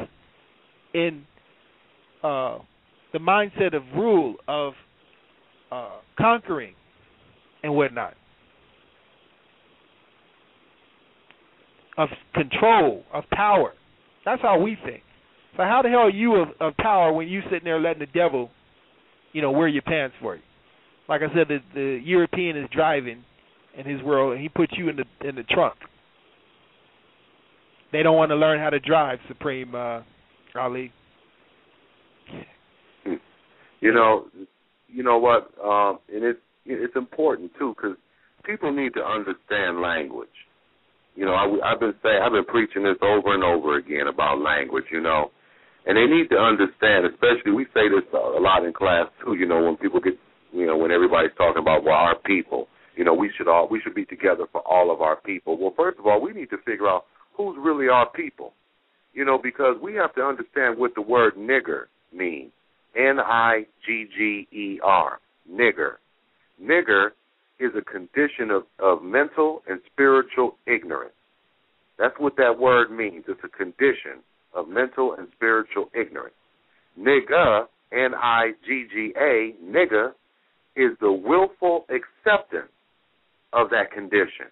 in the mindset of rule, of conquering and whatnot, of control, of power. That's how we think. So how the hell are you of power when you sitting there letting the devil, you know, wear your pants for you? Like I said, the European is driving in his world, and he puts you in the trunk. They don't want to learn how to drive, Supreme Ali. You know what? And it's important too, because people need to understand language. You know, I've been preaching this over and over again about language. You know, and they need to understand. Especially, we say this a lot in class too. You know, when people get, you know, when everybody's talking about our people. You know, we should be together for all of our people. Well, first of all, we need to figure out who's really our people. You know, because we have to understand what the word nigger means. Nigger, nigger. Nigger is a condition of mental and spiritual ignorance. That's what that word means. It's a condition of mental and spiritual ignorance. Nigga, Nigga, nigga, is the willful acceptance of that condition.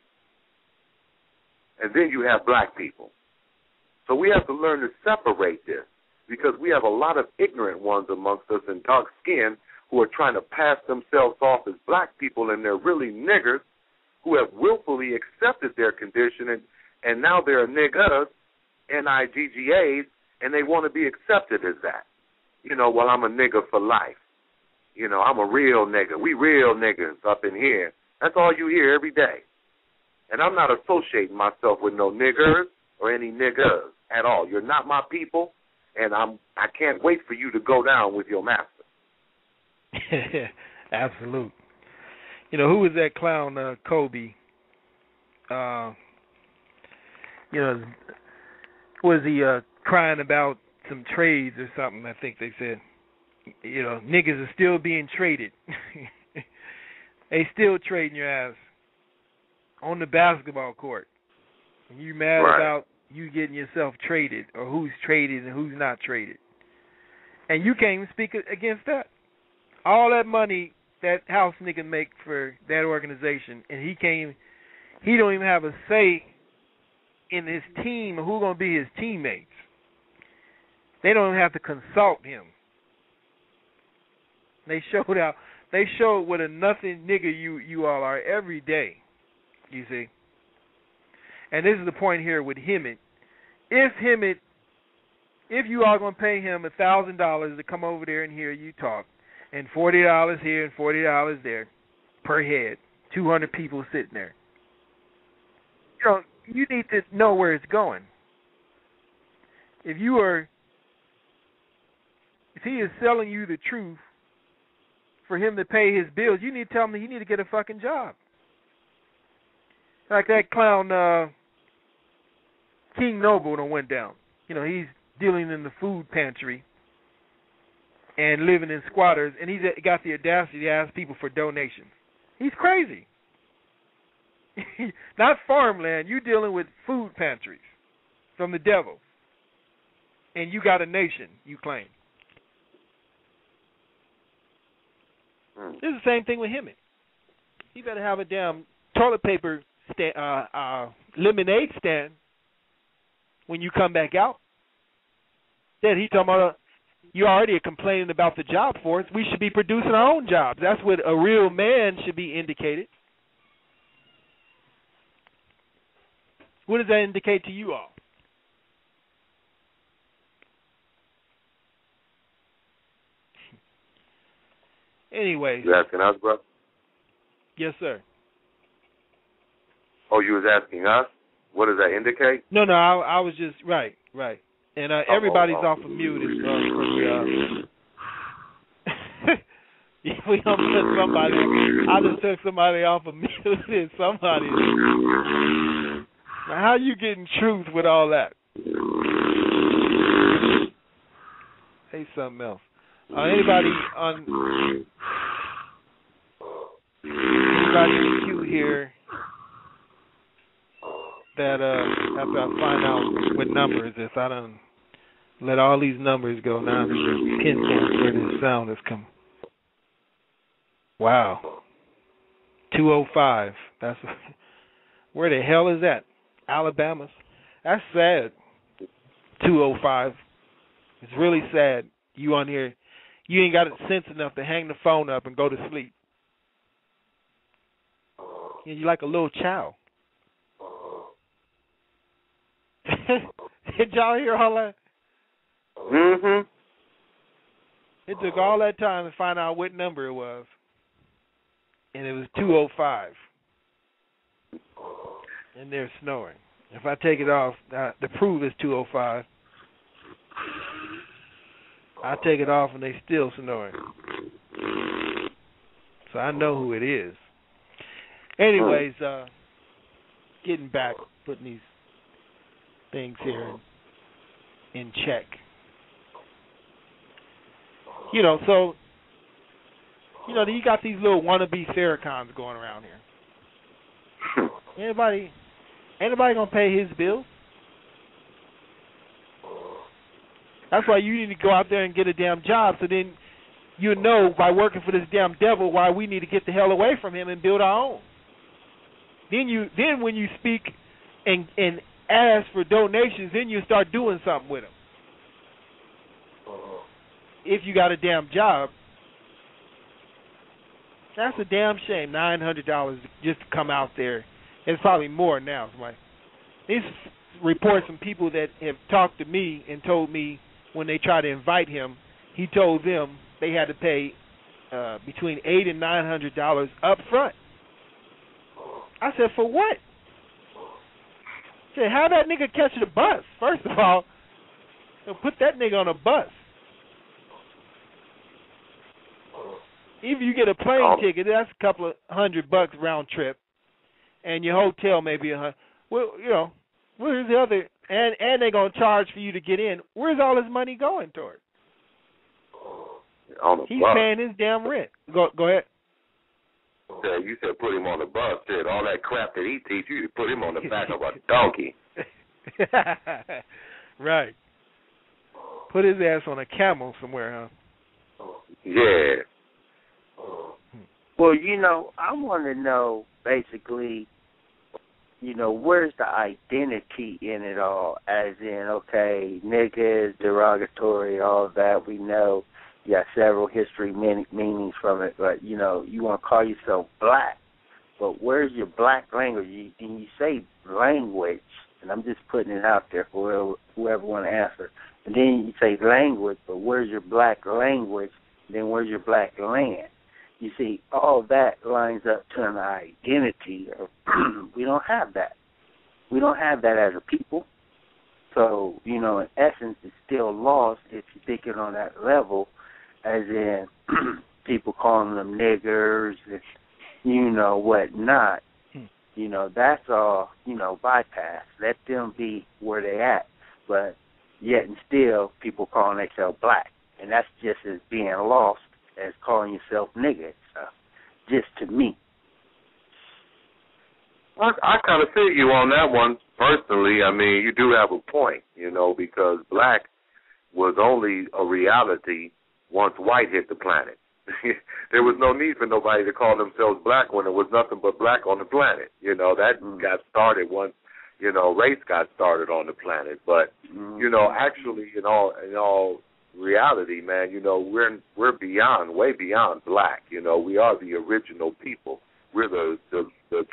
And then you have black people. So we have to learn to separate this, because we have a lot of ignorant ones amongst us in dark skin who are trying to pass themselves off as black people, and they're really niggers who have willfully accepted their condition, and now they're niggas, Niggas, and they want to be accepted as that. You know, well, I'm a nigger for life. You know, I'm a real nigger. We real niggers up in here. That's all you hear every day. And I'm not associating myself with no niggers or any niggers at all. You're not my people, and I can't wait for you to go down with your master. Absolute. You know, who was that clown, Kobe? You know, was he crying about some trades or something, I think they said. You know, niggas are still being traded. They still trading your ass on the basketball court. And you mad about you getting yourself traded, or who's traded and who's not traded. And you can't even speak against that. All that money that house nigga make for that organization, and he don't even have a say in his team or who's going to be his teammates. They don't even have to consult him. They showed what a nothing nigga you all are every day, you see. And this is the point here with Hemmitt. If you are going to pay him $1,000 to come over there and hear you talk, and $40 here and $40 there per head, 200 people sitting there, you know, you need to know where it's going. If he is selling you the truth for him to pay his bills, you need to tell him that he need to get a fucking job. Like that clown King Noble that went down. You know, he's dealing in the food pantry. and living in squatters, and he's got the audacity to ask people for donations. He's crazy. Not farmland. You're dealing with food pantries from the devil, and you got a nation, you claim. It's the same thing with Hemmitt. He better have a damn toilet paper lemonade stand when you come back out. Then he talking about you already are complaining about the job force. We should be producing our own jobs. That's what a real man should be indicated. What does that indicate to you all? Anyways. You asking us, bro? Yes, sir. Oh, you was asking us? What does that indicate? No, I was just right. And everybody's off of mute. We don't put somebody. I just took somebody off of mute. And somebody. Now, how you getting truth with all that? Say something else. Anybody in the queue here that after I find out what number is this, I done let all these numbers go now. There's a pinpoint where this sound has come. Wow. 205. That's where the hell is that? Alabama. That's sad. 205. It's really sad. You on here, you ain't got sense enough to hang the phone up and go to sleep. You're like a little child. Did y'all hear all that? Mm-hmm. It took all that time to find out what number it was. And it was 205. And they're snoring. If I take it off, to prove it's 205, I take it off and they still snoring. So I know who it is. Anyways, getting back, putting these things here in check. So, you got these little wannabe Farrakhan's going around here. Anybody gonna pay his bills? That's why you need to go out there and get a damn job, so then you know by working for this damn devil why we need to get the hell away from him and build our own. Then when you speak and ask for donations, then you start doing something with them. If you got a damn job, that's a damn shame. $900 just to come out there. It's probably more now. These reports from people that have talked to me and told me when they tried to invite him, he told them they had to pay between $800 and $900 up front. I said, for what? I said, how that nigga catch the bus? First of all, put that nigga on a bus. If you get a plane ticket, that's a couple of $100 round trip, and your hotel maybe $100. Well, where's the other? And they're gonna charge for you to get in. Where's all his money going toward? He's paying his damn rent. Go ahead. Yeah, you said put him on the bus. Said all that crap that he teach you, put him on the back of a donkey. Right. Put his ass on a camel somewhere, huh? Yeah. Well, I want to know, basically, where's the identity in it all? As in, okay, nigga is derogatory, all of that, we know. You got several history meanings from it, but, you want to call yourself black. But where's your black language? And you say language, and I'm just putting it out there for whoever want to answer. And then you say language, but where's your black language? Then where's your black land? You see, all that lines up to an identity. We don't have that. We don't have that as a people. So, in essence, it's still lost if you're thinking on that level, as in people calling them niggers and, whatnot. That's all, bypass. Let them be where they at. But yet and still, people calling themselves black. and that's just as being lost as calling yourself nigga. Just to me. I kind of feel you on that one personally. I mean, you do have a point, because black was only a reality once white hit the planet. There was no need for nobody to call themselves black when there was nothing but black on the planet. That got started once, race got started on the planet. But, actually, in all reality, man, we're beyond, way beyond black. We are the original people. We're the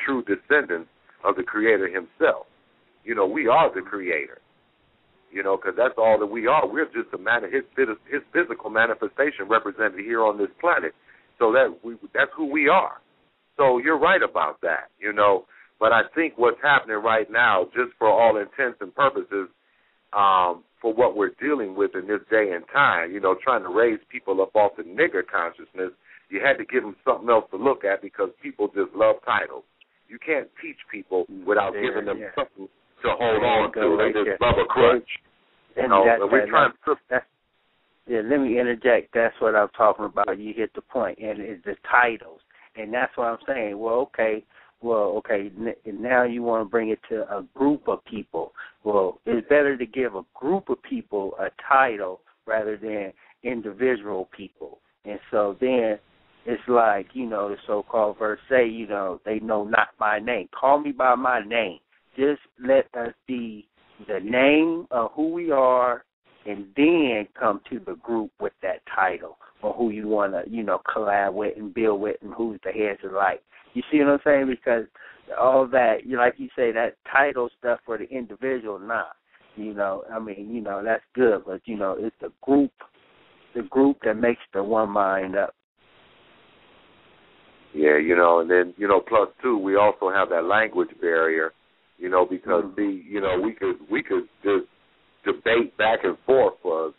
true descendants of the Creator himself. We are the Creator. Because that's all that we are. We're just his physical manifestation represented here on this planet. So that's who we are. So you're right about that, But I think what's happening right now, just for all intents and purposes, for what we're dealing with in this day and time, trying to raise people up off the nigger consciousness, you had to give them something else to look at because people just love titles. You can't teach people without giving them something to hold on to. They just love a crutch. Let me interject. That's what I'm talking about. You hit the point, and it's the titles. And that's what I'm saying. Well, okay, now you want to bring it to a group of people. Well, it's better to give a group of people a title rather than individual people. And so then it's like, the so-called verse say, they know not my name. Call me by my name. Just let us be the name of who we are, and then come to the group with that title or who you want to, collab with and build with and who's the heads of light. You see what I'm saying? Because all that, like you say, that title stuff for the individual, that's good, but, it's the group that makes the one mind up. Yeah, and then, plus two, we also have that language barrier, because we could just debate back and forth for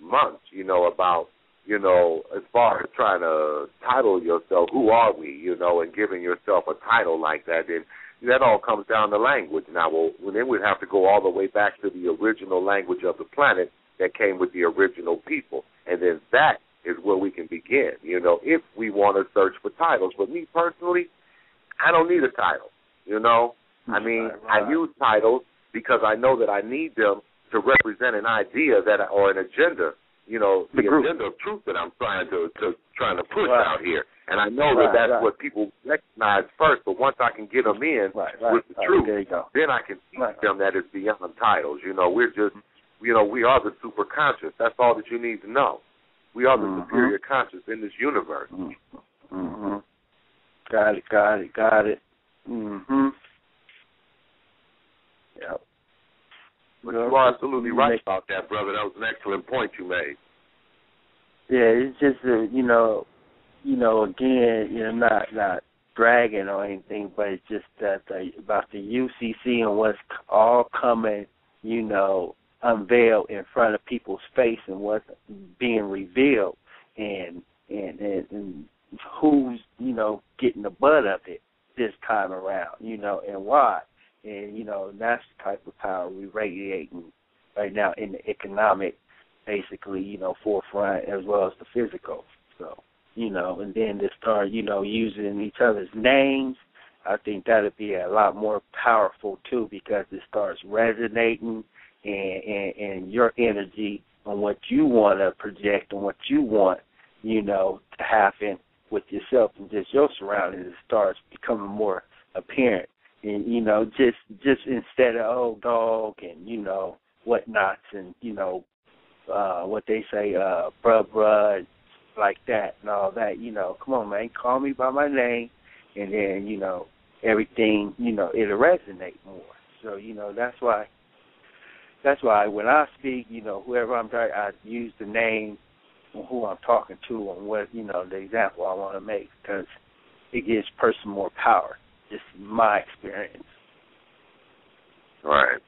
months, about, as far as trying to title yourself, who are we, and giving yourself a title like that, then that all comes down to language. Now, then we'd have to go all the way back to the original language of the planet that came with the original people, and then that is where we can begin, if we want to search for titles. But me personally, I don't need a title, I mean, I use titles because I know that I need them to represent an idea or an agenda, the agenda of truth that I'm trying to push out here. And I know that's what people recognize first, but once I can get them in with the truth, then I can teach them that it's beyond titles. We're just, we are the super conscious. That's all that you need to know. We are the superior conscious in this universe. Mm-hmm. Got it. Mm-hmm. Yep. But you are absolutely right about that, brother. That was an excellent point you made. Yeah, it's just again, not bragging or anything, but it's just that about the UCC and what's all coming, unveiled in front of people's face and what's being revealed, and who's getting the butt of it this time around, and why. And, that's the type of power we're radiating right now in the economic, basically, forefront as well as the physical. So, and then to start, using each other's names, I think that would be a lot more powerful, too, because it starts resonating and your energy on what you want to project and what you want, to happen with yourself and just your surroundings. It starts becoming more apparent. And, just instead of old dog and, whatnots and, what they say, bruh, like that and all that, come on, man, call me by my name. And then, everything, it'll resonate more. So, that's why when I speak, whoever I'm talking, I use the name of who I'm talking to and what, the example I want to make, because it gives a person more power. Just my experience. Right.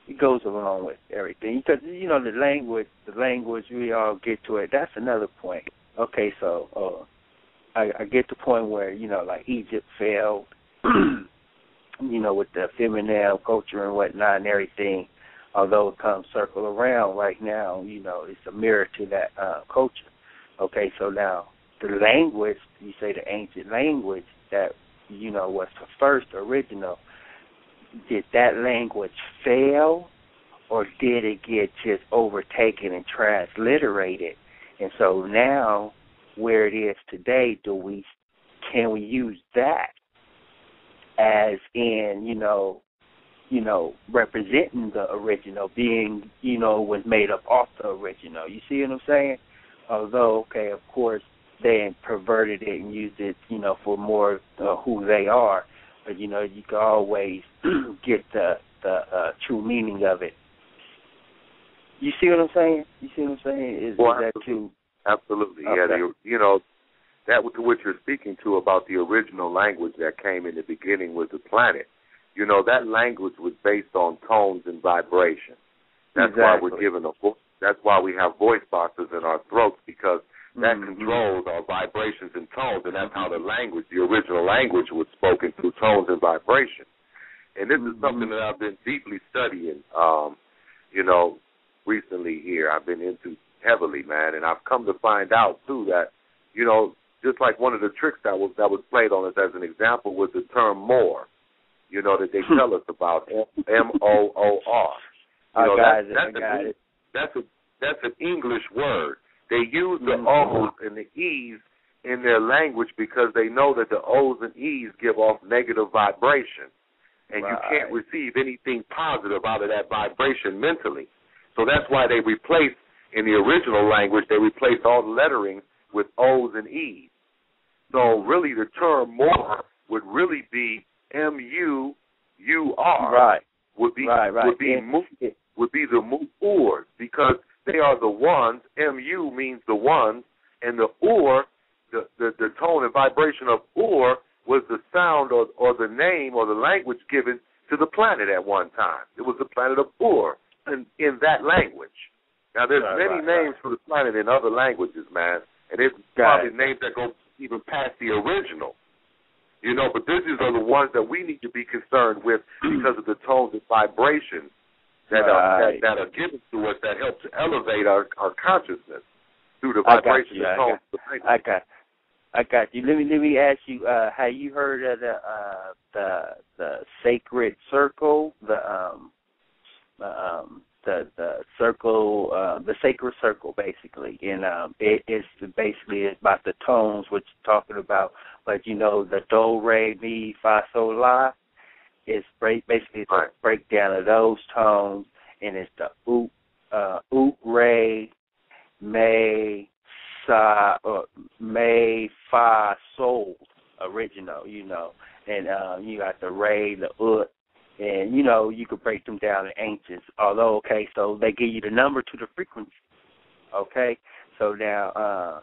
It goes along with everything. Because, the language, we all get to it. That's another point. Okay, so I get the point where, like Egypt failed, with the feminine culture and whatnot and everything. although it comes circle around right now, you know, it's a mirror to that culture. Okay, so now the language, you say the ancient language that, you know, was the first original, did that language fail, or did it get just overtaken and transliterated? And so now, where it is today, can we use that as in, you know, representing the original, being, you know, was made up off the original? You see what I'm saying? Although, okay, of course, they perverted it and used it, you know, for more who they are. But, you know, you can always get the true meaning of it. You see what I'm saying? You see what I'm saying? Is that too? Absolutely, okay. Yeah. You know, that what you're speaking to about the original language that came in the beginning with the planet. You know, that language was based on tones and vibration. That's why we're given that's why we have voice boxes in our throats, because that controls our vibrations and tones, and that's how the original language was spoken through tones and vibration. And this is something that I've been deeply studying, you know, recently here. I've been into heavily, man, and I've come to find out, too, that, you know, just like one of the tricks that was played on us as an example was the term more, you know, that they tell us about, M-O-O-R. That's an English word. They use the O's and the E's in their language because they know that the O's and E's give off negative vibration, and you can't receive anything positive out of that vibration mentally. So that's why they replace, in the original language, they replace all the lettering with O's and E's. So really the term more would really be M-U-U-R. Right. Would be the mu'urs, because they are the ones. M-U means the ones, and the ur, the tone and vibration of ur was the sound or the name or the language given to the planet at one time. It was the planet of Ur in that language. Now, there's many names for the planet in other languages, man, and there's probably names that go even past the original. You know, but these are the ones that we need to be concerned with because of the tones and vibrations that are given to us that help to elevate our consciousness through the vibrations and tones. I got you. Let me ask you. Have you heard of the sacred circle? The circle, the sacred circle, basically, and it's about the tones, which you're talking about. But you know, the do, re, mi, fa, sol, la. It's basically a breakdown of those tones, and it's the oot, re, me, sa, me, fa, sol, original, you know, and you got the re, the ut, and you know you could break them down in ancients. Although, okay, so they give you the number to the frequency. Okay, so now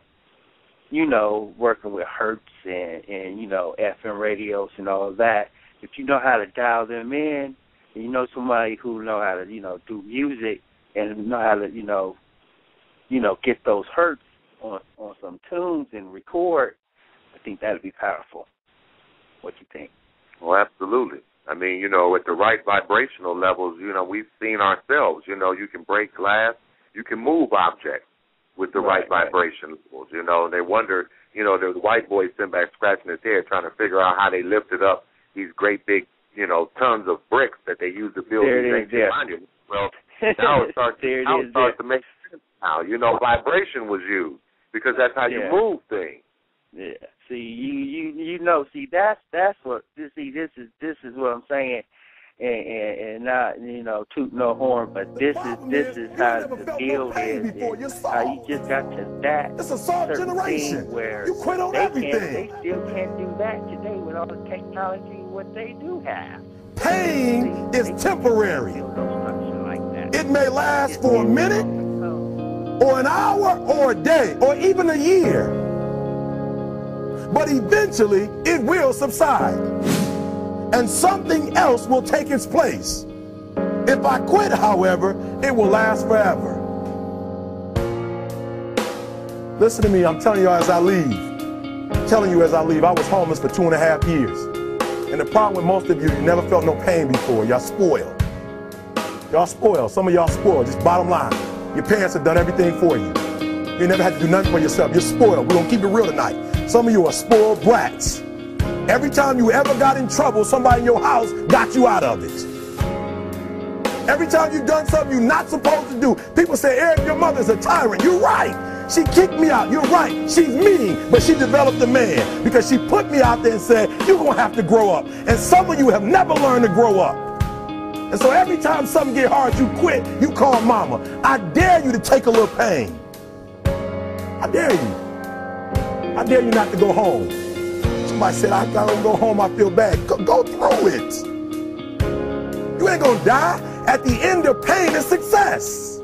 you know, working with hertz and you know, FM radios and all of that. If you know how to dial them in, and you know somebody who know how to, you know, do music and know how to, you know, get those hertz on some tunes and record, I think that would be powerful. What you think? Well, absolutely. I mean, you know, at the right vibrational levels, you know, we've seen ourselves, you know, you can break glass, you can move objects with the right vibration levels, you know, and they wonder, you know, the white boy sitting back scratching his head trying to figure out how they lifted up these great big, you know, tons of bricks that they use to build these ancient monuments. Well, now it starts to make sense now. You know, vibration was used because that's how you move things. Yeah. See, you know, see, that's what. See, this is what I'm saying, and not, you know, toot no horn, but this is how the deal is. How you just got to that certain thing where they still can't do that today with all the technology what they do have. Pain is temporary. It may last for a minute, or an hour, or a day, or even a year. But eventually, it will subside. And something else will take its place. If I quit, however, it will last forever. Listen to me, I'm telling you as I leave. I was homeless for 2.5 years. And the problem with most of you, you never felt no pain before. Y'all spoiled. Y'all spoiled. Some of y'all spoiled. Just bottom line. Your parents have done everything for you. You never had to do nothing for yourself. You're spoiled. We're going to keep it real tonight. Some of you are spoiled brats. Every time you ever got in trouble, somebody in your house got you out of it. Every time you've done something you're not supposed to do, people say, Eric, your mother's a tyrant. You're right. She kicked me out. You're right. She's mean, but she developed a man because she put me out there and said, you're going to have to grow up. And some of you have never learned to grow up. And so every time something get hard, you quit, you call mama. I dare you to take a little pain. I dare you. I dare you not to go home. Somebody said, I don't go home, I feel bad. Go through it. You ain't going to die. At the end of pain is success.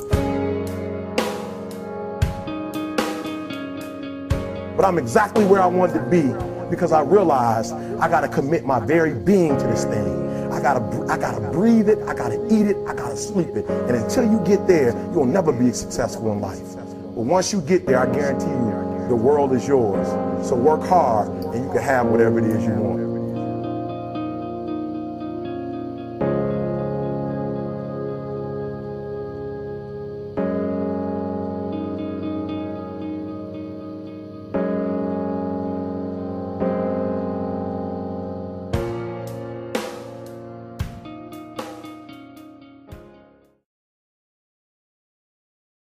But I'm exactly where I wanted to be because I realized I got to commit my very being to this thing. I gotta breathe it, I gotta eat it, I gotta sleep it. And until you get there, you'll never be successful in life. But once you get there, I guarantee you, the world is yours. So work hard and you can have whatever it is you want.